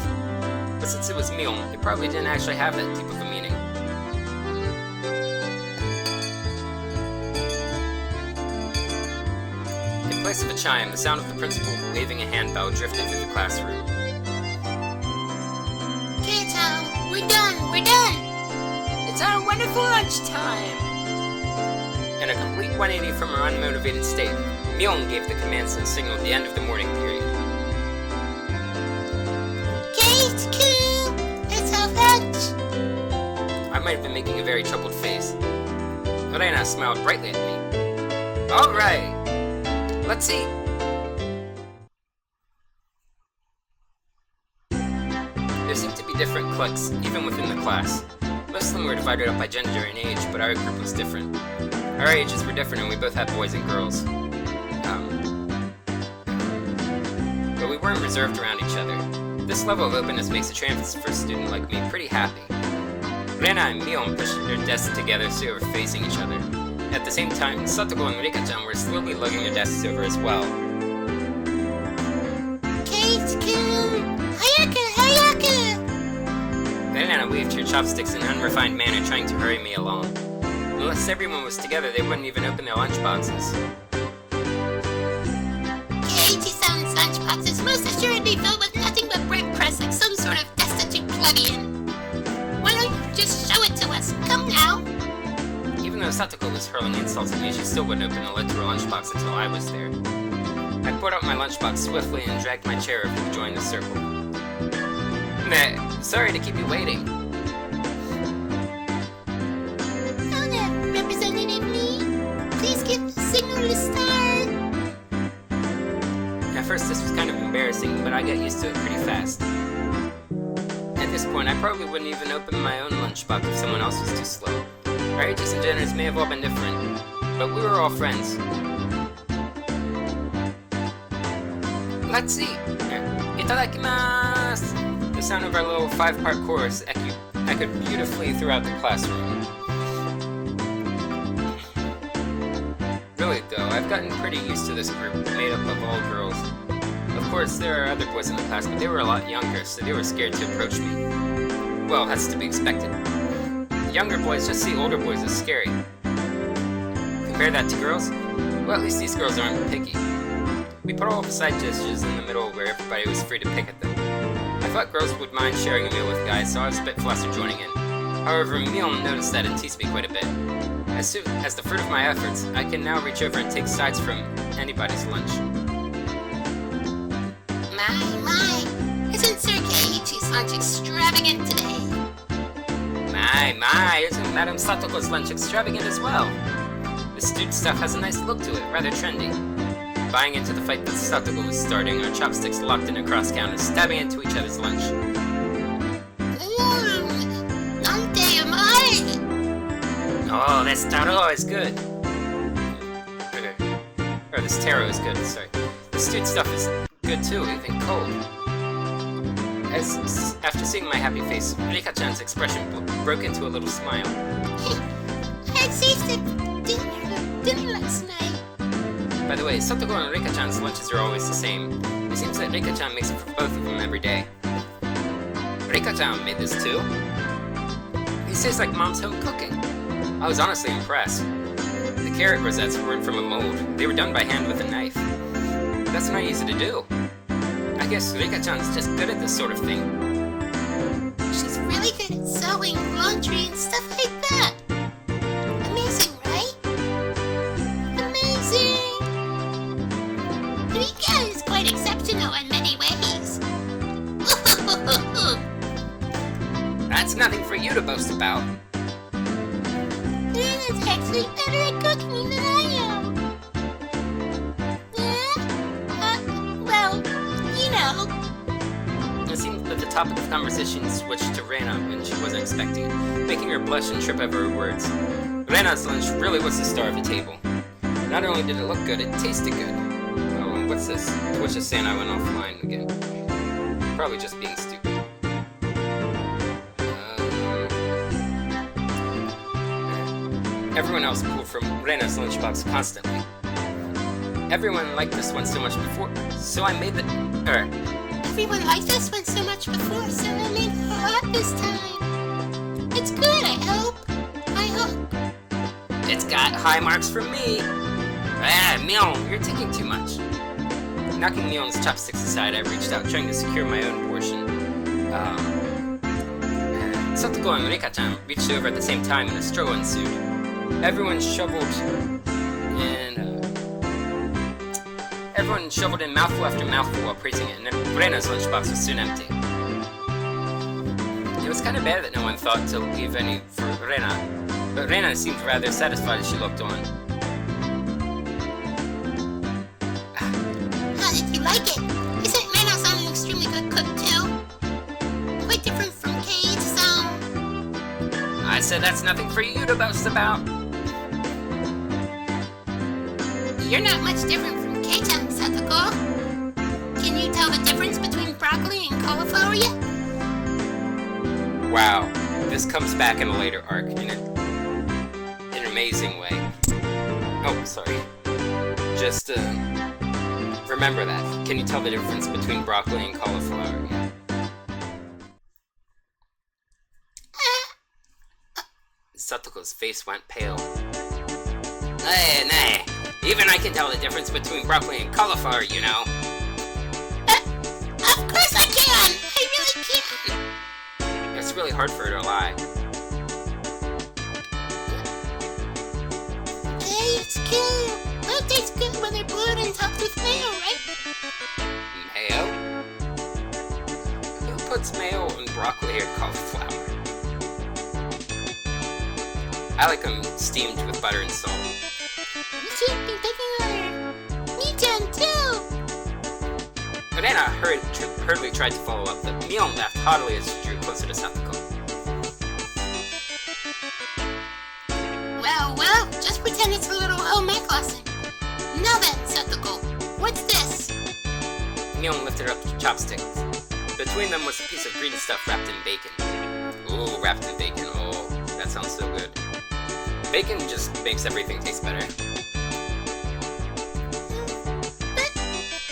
But since it was Mion, it probably didn't actually have that deep of a meaning. In place of a chime, the sound of the principal waving a handbell drifted through the classroom. Kato, we're done, we're done! It's our wonderful lunchtime! In a complete 180 from her unmotivated state, Mion gave the commands and signaled the end of the morning period. Kate-kun, let's have lunch! I might have been making a very troubled face. Reina smiled brightly at me. Alright, let's eat! There seemed to be different cliques, even within the class. Most of them were divided up by gender and age, but our group was different. Our ages were different and we both had boys and girls. But we weren't reserved around each other. This level of openness makes a transfer student like me pretty happy. Rena and Mion pushed their desks together so they were facing each other. At the same time, Satoko and Rika-chan were slowly lugging their desks over as well. Kate-kun, hayaku, hayaku! Rena waved her chopsticks in an unrefined manner, trying to hurry me along. Unless everyone was together, they wouldn't even open their lunchboxes. Keiichi-san's lunchbox is most assuredly filled with nothing but bread crusts like some sort of destitute plebeian. Why don't you just show it to us? Come now! Even though Satoko was hurling insults at me, she still wouldn't open a literal lunchbox until I was there. I pulled out my lunchbox swiftly and dragged my chair over to join the circle. Nah, sorry to keep you waiting. Representative me, please give the signal to start. At first this was kind of embarrassing, but I got used to it pretty fast. At this point, I probably wouldn't even open my own lunchbox if someone else was too slow. Our ages and genders may have all been different, but we were all friends. Let's see. Itadakimasu! The sound of our little 5-part chorus echoed beautifully throughout the classroom. Really though, I've gotten pretty used to this group made up of all girls. Of course, there are other boys in the class, but they were a lot younger, so they were scared to approach me. Well, that's to be expected. Younger boys just see older boys as scary. Compare that to girls? Well, at least these girls aren't picky. We put all of the side gestures in the middle where everybody was free to pick at them. I thought girls would mind sharing a meal with guys, so I was a bit flustered joining in. However, Mion noticed that and teased me quite a bit. As soon as the fruit of my efforts, I can now reach over and take sides from anybody's lunch. My, isn't Sir Keiichi's lunch extravagant today? My, isn't Madame Satoko's lunch extravagant as well? The stewed stuff has a nice look to it, rather trendy. Buying into the fight that Satoko was starting, our chopsticks locked in a cross counters, stabbing into each other's lunch. Nante umai! Oh, this taro is good. Or this taro is good, sorry. The stewed stuff is good too, even cold. After seeing my happy face, Rika-chan's expression broke into a little smile. I tasted dinner last night. By the way, Satoko and Rika-chan's lunches are always the same. It seems that Rika-chan makes it for both of them every day. Rika-chan made this too. These taste like mom's home cooking. I was honestly impressed. The carrot rosettes weren't from a mold. They were done by hand with a knife. That's not easy to do. I guess Rika-chan's just good at this sort of thing. She's really good at sewing, laundry, and stuff like that. Amazing, right? Amazing! Rika is quite exceptional in many ways. That's nothing for you to boast about. Rena's actually better at cooking than I am. Well, you know. It seemed that the topic of conversation switched to Rena when she wasn't expecting it, making her blush and trip over her words. Rena's lunch really was the star of the table. Not only did it look good, it tasted good. Oh, and what's this? To which a saying I went offline again. Probably just being stupid. Everyone else pulled from Rena's lunchbox constantly. Everyone liked this one so much before, so I made the... Everyone liked this one so much before, so I made it hot this time. It's good, I hope. It's got high marks from me. Mion, you're taking too much. Knocking Mion's chopsticks aside, I reached out, trying to secure my own portion. Satoko and Rika-chan reached over at the same time, and a struggle ensued. Everyone shoveled in mouthful after mouthful while praising it, and Rena's lunchbox was soon empty. It was kind of bad that no one thought to leave any for Rena, but Rena seemed rather satisfied as she looked on. How did you like it? Isn't Rena-san an extremely good cook too? Quite different from Kate, so... I said that's nothing for you to boast about. You're not much different from Kate-chan, Satoko. Can you tell the difference between broccoli and cauliflower yet? Wow, this comes back in a later arc in an amazing way. Oh, sorry. Just, remember that. Can you tell the difference between broccoli and cauliflower yet? Satoko's face went pale. Nay. Even I can tell the difference between broccoli and cauliflower, you know. Of course I can! I really can! It's really hard for her to lie. Hey, it's cute. That tastes good when they're boiled and topped with mayo, right? Mayo? Who puts mayo on broccoli or cauliflower? I like them steamed with butter and salt. You should be picking on her. Me-chan, too! Rena hurriedly tried to follow up, but Mion laughed haughtily as she drew closer to Satoko. Well, just pretend it's a little home ec lesson. Now then, Satoko, what's this? Mion lifted up the chopsticks. Between them was a piece of green stuff wrapped in bacon. Ooh, wrapped in bacon. Oh, that sounds so good. Bacon just makes everything taste better. But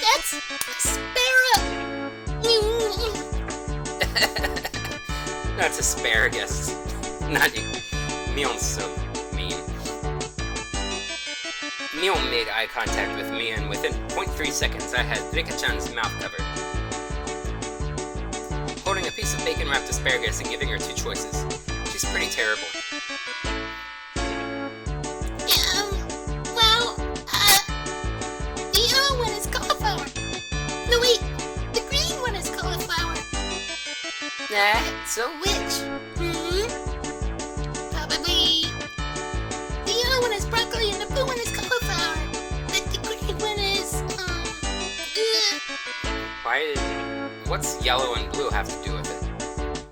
that's asparagus. That's asparagus. Not you. Mion's so mean. Mion made eye contact with me, and within 0.3 seconds, I had Rika-chan's mouth covered. Holding a piece of bacon-wrapped asparagus and giving her two choices. She's pretty terrible. The yellow one is cauliflower. No, wait, the green one is cauliflower. So which? Probably the yellow one is broccoli and the blue one is cauliflower. But the green one is, What's yellow and blue have to do with it?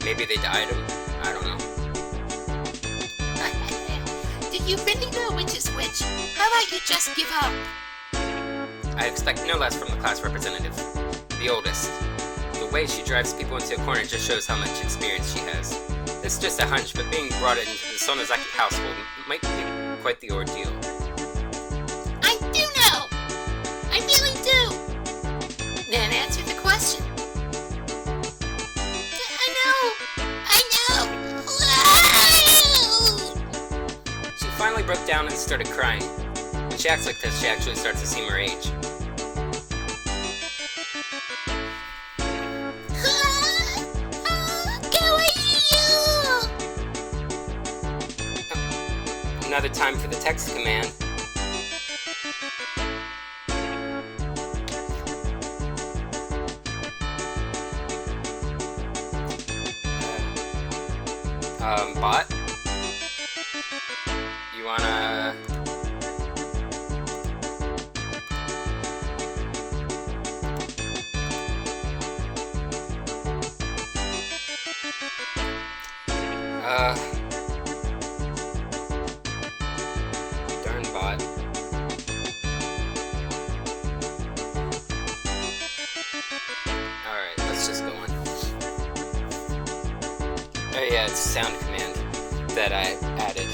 Maybe they dyed them? I don't know. Do you really know which is which? How about you just give up? I expect no less from the class representative. The oldest. The way she drives people into a corner just shows how much experience she has. It's just a hunch, but being brought into the Sonozaki household might be quite the ordeal. I do know! I really do! Then answer the question. I know! She finally broke down and started crying. When she acts like this, she actually starts to seem her age. Another time for the text command. Bot? You wanna... Darn bot. Alright, let's just go on. Oh yeah, it's a sound command that I added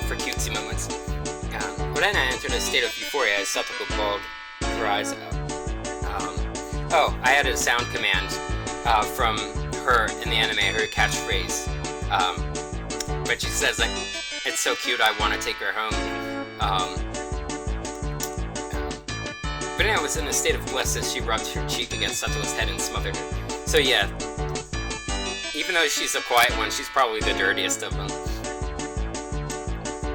for cutesy moments. When I entered a state of euphoria as Satoko bawled her eyes out. I added a sound command from her in the anime, her catchphrase. But she says, like, it's so cute, I want to take her home. But anyway, I was in a state of bliss as she rubbed her cheek against Sato's head and smothered her. So yeah, even though she's a quiet one, she's probably the dirtiest of them.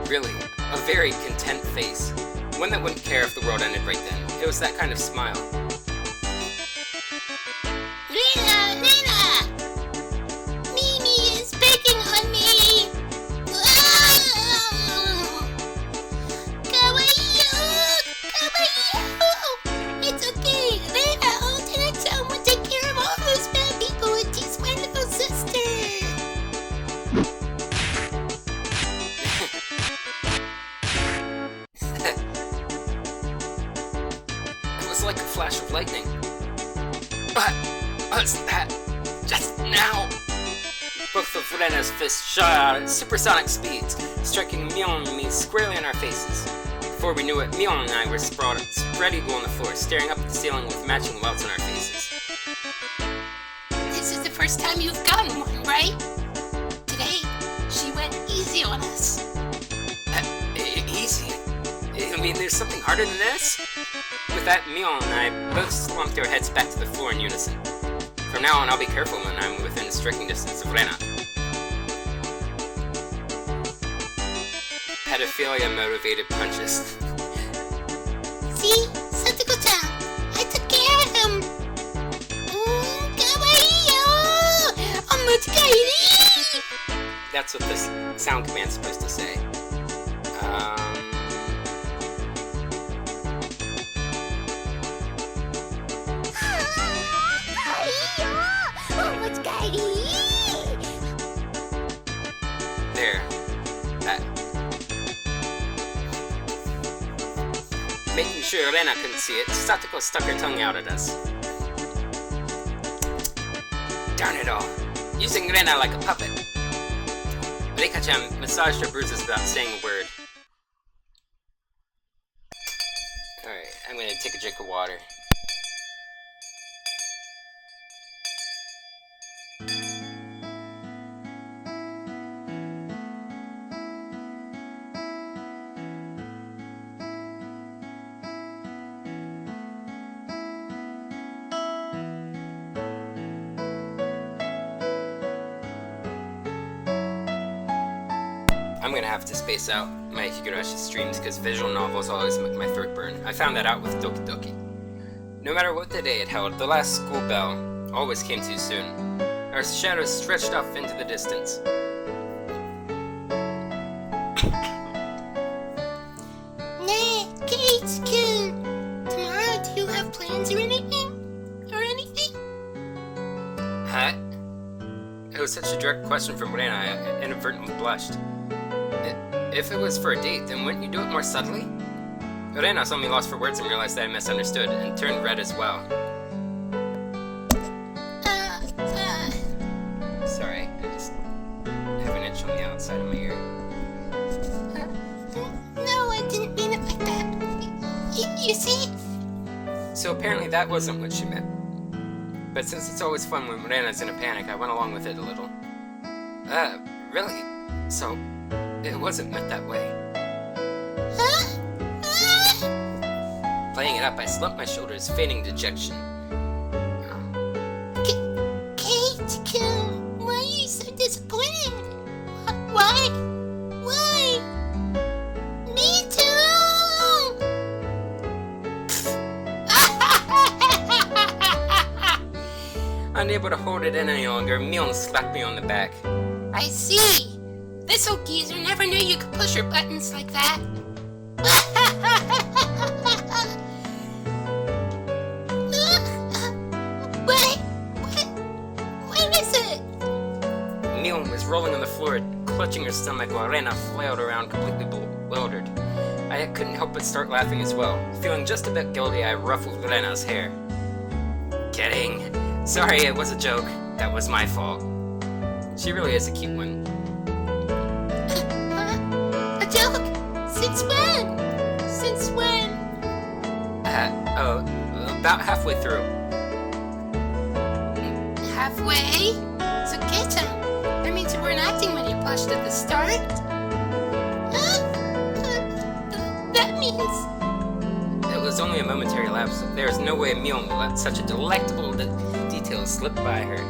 Really, a very content face. One that wouldn't care if the world ended right then. It was that kind of smile. Rena! Mimi is begging on me! Kawaii-o! It's okay! Rena, alternate sound will take care of all those bad people with T's wonderful sister! It was like a flash of lightning. But what's that? Just now! Both of Rena's fists shot out at supersonic speeds, striking Mion and me squarely in our faces. Before we knew it, Mion and I were spread eagle on the floor, staring up at the ceiling with matching welts on our faces. This is the first time you've gotten one, right? Today, she went easy on us. Easy? I mean, there's something harder than this? With that, Mion and I both slumped our heads back to the floor in unison. From now on, I'll be careful when I'm within striking distance of Rena. Pedophilia-motivated punches. See? Satoko-chan, I took care of him! Kawaii-o! Omochikaeri! That's what this sound command's supposed to say. There. That. Making sure Rena couldn't see it, Satoko stuck her tongue out at us. Darn it all. Using Rena like a puppet. Reika-chan massaged her bruises without saying a word. Alright, I'm gonna take a drink of water. I'm gonna have to space out my Higurashi streams because visual novels always make my throat burn. I found that out with Doki Doki. No matter what the day it held, the last school bell always came too soon. Our shadows stretched off into the distance. Nah, Kate-kun. Tomorrow, do you have plans or anything? Huh? It was such a direct question from Rena, I inadvertently blushed. If it was for a date, then wouldn't you do it more subtly? Rena saw me lost for words and realized that I misunderstood, and turned red as well. Sorry, I just have an itch on the outside of my ear. No, I didn't mean it like that. You see? So apparently that wasn't what she meant. But since it's always fun when Rena's in a panic, I went along with it a little. Really? So, it wasn't meant that way. Huh? Playing it up, I slumped my shoulders, feigning dejection. Kate-kun, why are you so disappointed? Why? Me too! Unable to hold it in any longer, Mion slapped me on the back. I see. This old geezer never knew you could push her buttons like that. What is it? Mion was rolling on the floor, clutching her stomach while Rena flailed around completely bewildered. I couldn't help but start laughing as well. Feeling just a bit guilty, I ruffled Rena's hair. Kidding. Sorry, it was a joke. That was my fault. She really is a cute one. A joke? Since when? Since when? About halfway through. Halfway? So Keita, that means you weren't acting when you blushed at the start? That means... It was only a momentary lapse. There is no way Mion will let such a delectable detail slip by her.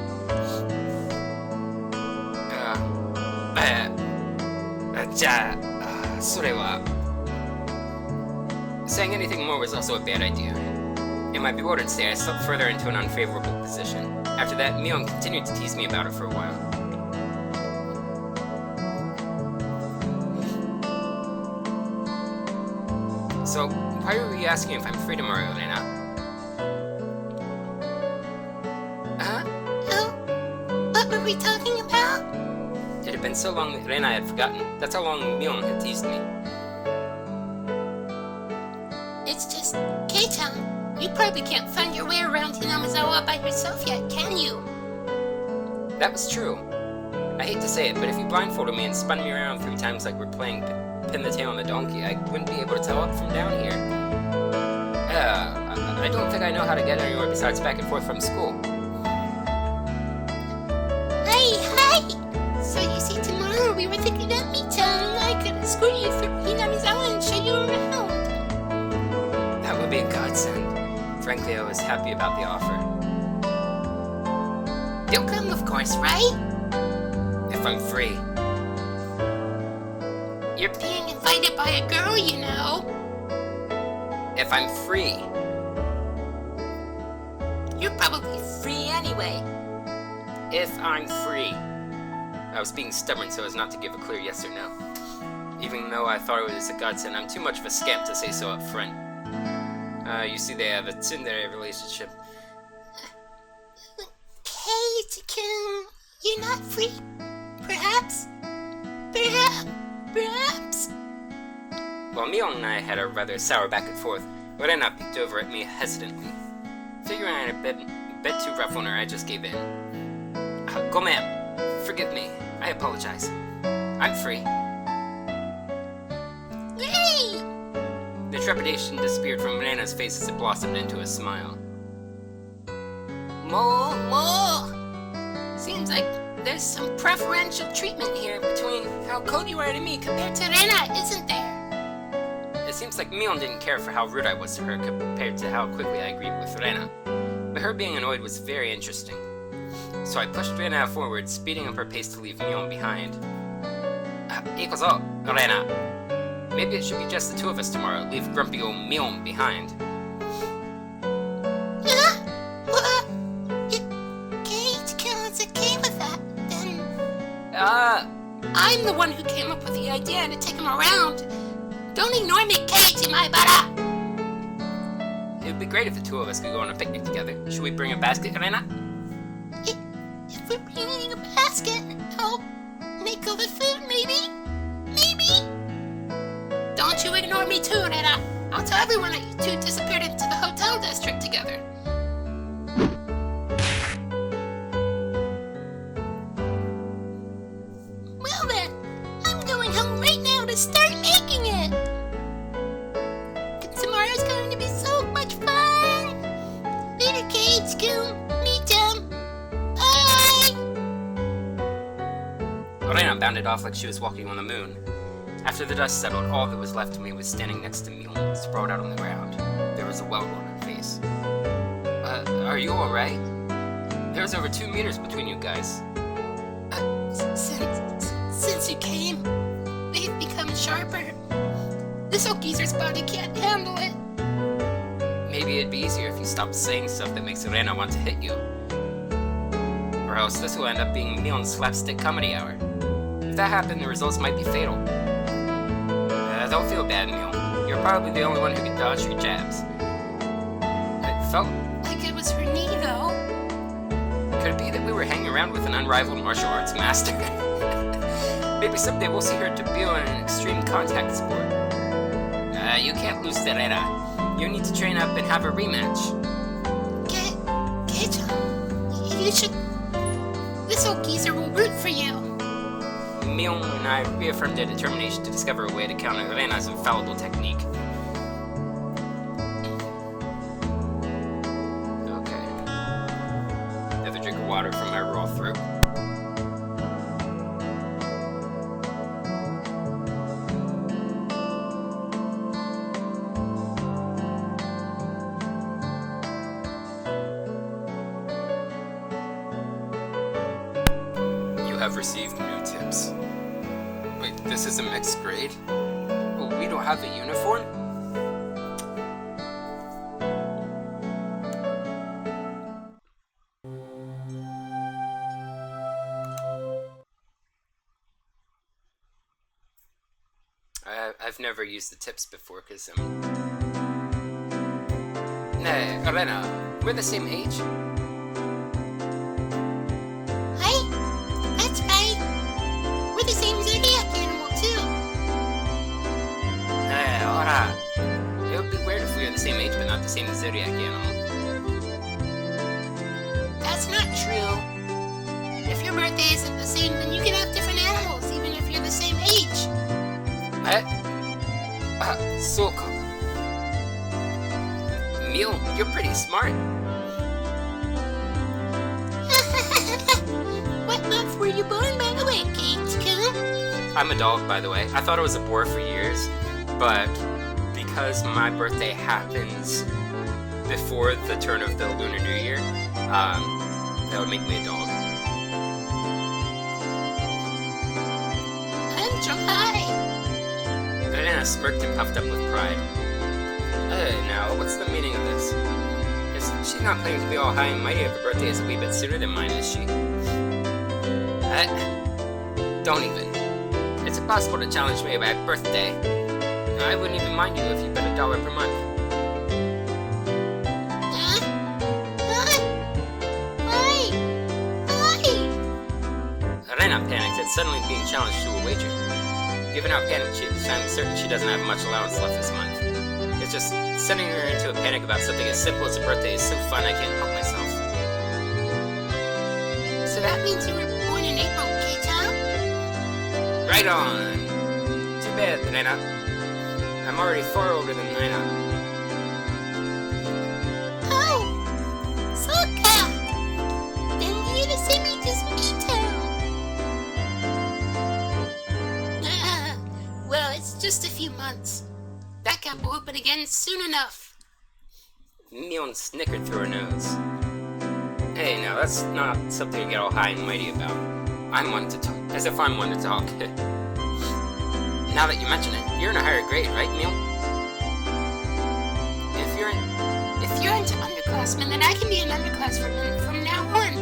Saying anything more was also a bad idea. In my bewildered state, I slipped further into an unfavorable position. After that, Mion continued to tease me about it for a while. So, why were you asking if I'm free tomorrow, Elena? Oh, what were we talking about? It had been so long that Rena had forgotten. That's how long Mion had teased me. It's just, K-Town, you probably can't find your way around Hinamizawa by yourself yet, can you? That was true. I hate to say it, but if you blindfolded me and spun me around 3 times like we're playing Pin the Tail on the Donkey, I wouldn't be able to tell up from down here. I don't think I know how to get anywhere besides back and forth from school. Hi! So you see, tomorrow we were thinking of me-town, and I could escort you through Hinamizawa and show you around. That would be a godsend. Frankly, I was happy about the offer. You'll come, of course, right? If I'm free. You're being invited by a girl, you know. If I'm free. You're probably free anyway. If I'm free. I was being stubborn so as not to give a clear yes or no. Even though I thought it was a godsend, I'm too much of a scamp to say so up front. You see, they have a tsundere relationship. Kate-kun, you're not free? Perhaps? Perhaps? While Mion and I had a rather sour back and forth, Rena peeked over at me hesitantly. Figuring I had a bit too rough on her, I just gave in. Gomen, forgive me. I apologize. I'm free. Hey! The trepidation disappeared from Rena's face as it blossomed into a smile. More! Seems like there's some preferential treatment here between how cold you are to me compared to Rena, isn't there? It seems like Mion didn't care for how rude I was to her compared to how quickly I agreed with Rena. But her being annoyed was very interesting. So I pushed Rena forward, speeding up her pace to leave Mion behind. Ikozo, Rena. Maybe it should be just the 2 of us tomorrow. Leave grumpy old Mion behind. Kate-kun's okay with that, then... I'm the one who came up with the idea to take him around. Don't ignore me, Kate, my butter! It would be great if the 2 of us could go on a picnic together. Should we bring a basket, Rena? If we're bringing a basket, I'll make all the food, maybe? Don't you ignore me too, Rena. I'll tell everyone that you 2 disappeared into the hotel district together. Well then, I'm going home right now to start making it. Tomorrow's going to be so much fun. Later, Kate-kun. Me-too. Bye! Rena bounded off like she was walking on the moon. After the dust settled, all that was left of me was standing next to Mion, sprawled out on the ground. There was a welt on her face. Are you alright? There was over 2 meters between you guys. Since you came, they've become sharper. This old geezer's body can't handle it. Maybe it'd be easier if you stopped saying stuff that makes Rena want to hit you. Or else this will end up being Mion's slapstick comedy hour. If that happened, the results might be fatal. Don't feel bad, Neil. You're probably the only one who can dodge your jabs. It felt like it was her knee, though. Could it be that we were hanging around with an unrivaled martial arts master? Maybe someday we'll see her debut in an extreme contact sport. You can't lose Terera. You need to train up and have a rematch. Keita, you should... This old geezer will root for you. Mion and I reaffirmed their determination to discover a way to counter Rena's infallible technique. Okay. Another drink of water from my raw throat. You have received new tips. Wait, this is a mixed grade? Oh, we don't have a uniform? I've never used the tips before, because, Hey, Arena, we're the same age? Hi, that's right. We're the same zodiac animal, too. Hey, alright. It would be weird if we were the same age, but not the same zodiac animal. That's not true. If your birthday isn't the same, then you can have different animals, even if you're the same age. So cool. Neil, you're pretty smart. What month were you born, by the way, Kate-kun? I'm a dog, by the way. I thought it was a boar for years, but because my birthday happens before the turn of the Lunar New Year, that would make me a dog. I'm July. Elena smirked and puffed up with pride. Now, what's the meaning of this? She's not planning to be all high and mighty if her birthday is a wee bit sooner than mine, is she? Don't even. It's impossible to challenge me by birthday. I wouldn't even mind you if you bet $1 per month. Why? Elena panicked at suddenly being challenged to a wager. Given how panicked she is, I'm certain she doesn't have much allowance left this month. It's just sending her into a panic about something as simple as a birthday is so fun I can't help myself. So that means you were born in April, Keita? Right on! Too bad, Elena. I'm already far older than Elena. Oh! Sokka! Then you're the same age as Mito! Well, it's just a few months. That gap will open again soon enough. Mion snickered through her nose. Hey, now that's not something to get all high and mighty about. I'm one to talk, as if I'm one to talk. Now that you mention it, you're in a higher grade, right, Mion? If you're into underclassmen, then I can be an underclassman from now on.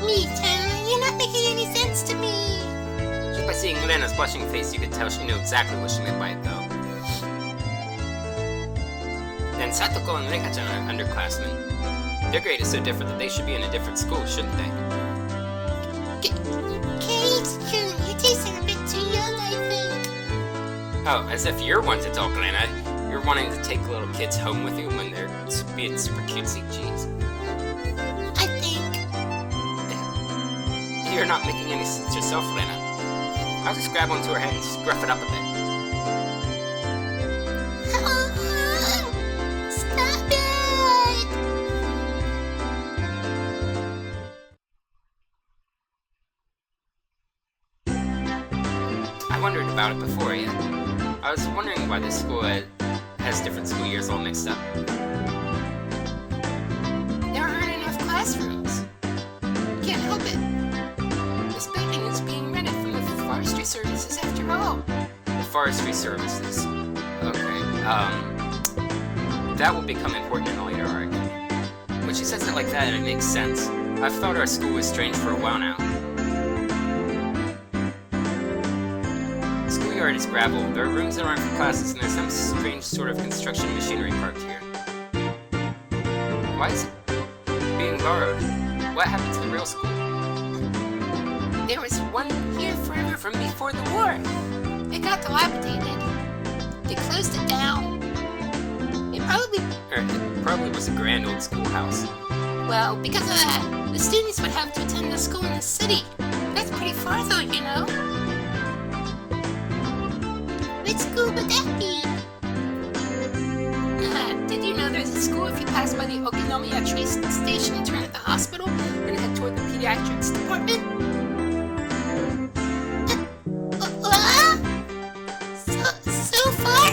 Mito, you're not making any sense to me. Just by seeing Lena's blushing face, you could tell she knew exactly what she meant by it, though. And Satoko and Reika-chan are underclassmen. Their grade is so different that they should be in a different school, shouldn't they? Kate-kun, you're tasting a bit too young, I think. Oh, as if you're one to talk, Lena. You're wanting to take little kids home with you when they're being super cutesy. Jeez. I think. You're not making any sense yourself, Lena. I'll just grab onto her head and scruff it up a bit. Stop it! I wondered about it before, yeah. I was wondering why this school has different school years all mixed up. There aren't enough classrooms. Can't help it. This building is being rented from the forestry services after all. The forestry services. Okay, that will become important in a later arc. When she says it like that, it makes sense. I've thought our school was strange for a while now. yard is gravel. There are rooms that aren't for classes, and there's some strange sort of construction machinery parked here. Why is it being borrowed? What happened to the real school? There was one here forever from before the war. It got dilapidated. They closed it down. It Probably was a grand old schoolhouse. well, because of that, the students would have to attend the school in the city. That's pretty far though, you know. Which school would that be? Did you know there's a school if you pass by the Okinomiya station, turn at the hospital, and head toward the pediatrics department? So far!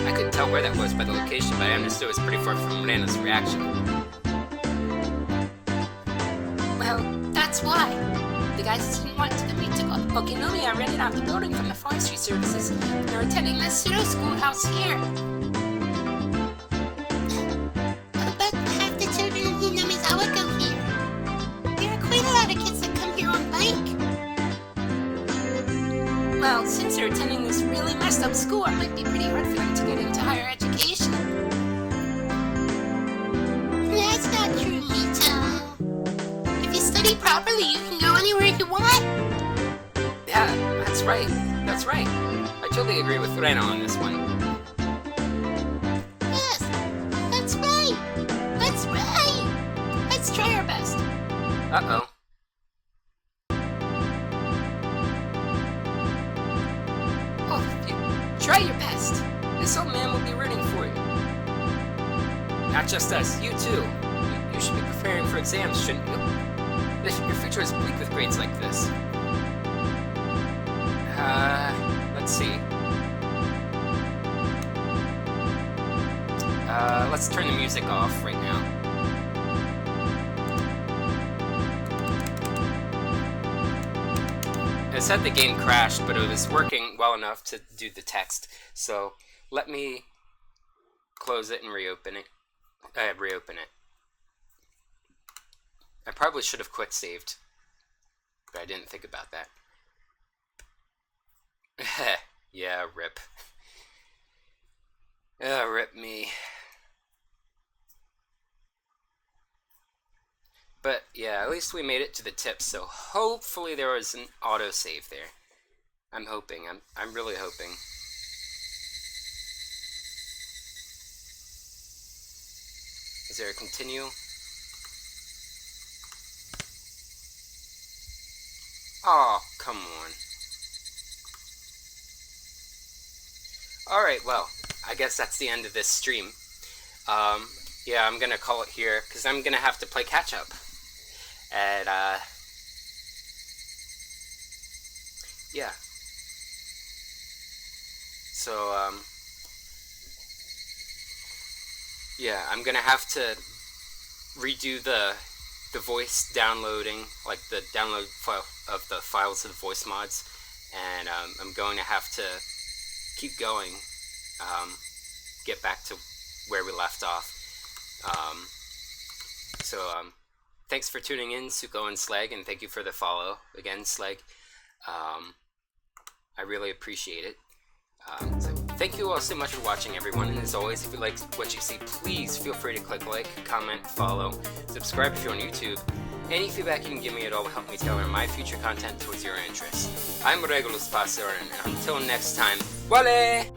I couldn't tell where that was by the location, but I understood it was pretty far from Rena's reaction. Well, that's why. The guys didn't want to meet to Okinomiya rented out the building from the forestry services, and they're attending this pseudo schoolhouse here. But half the children in Hinamizawa go here. There are quite a lot of kids that come here on bike. Well, since they're attending this really messed up school, it might be pretty hard for them to get into higher education. That's not true, Mito. If you study properly, you can go anywhere you want. Yeah, that's right. That's right. I totally agree with Rena on this one. Yes, that's right. That's right. Let's try our best. Uh-oh. Oh, you try your best. This old man will be rooting for you. Not just us, you too. You should be preparing for exams, shouldn't you? Your future is bleak with grades like this. Let's see. Let's turn the music off right now. It said the game crashed, but it was working well enough to do the text. So let me close it and reopen it. I probably should have quick saved, but I didn't think about that. Yeah, rip. Rip me. But yeah, at least we made it to the tip, so hopefully there was an autosave there. I'm hoping. I'm really hoping. Is there a continue? Oh, come on. Alright, well, I guess that's the end of this stream. Yeah, I'm gonna call it here, because I'm gonna have to play catch-up. And, yeah. So, yeah, I'm gonna have to redo the voice downloading, like the download file of the files of the voice mods, and I'm going to have to keep going, get back to where we left off. Thanks for tuning in, Suko and Slag, and thank you for the follow again, Slag. I really appreciate it. So thank you all so much for watching, everyone, and as always, if you like what you see, please feel free to click like, comment, follow, subscribe if you're on YouTube. Any feedback you can give me at all will help me tailor my future content towards your interests. I'm Regulus Pastor, and until next time, Wale!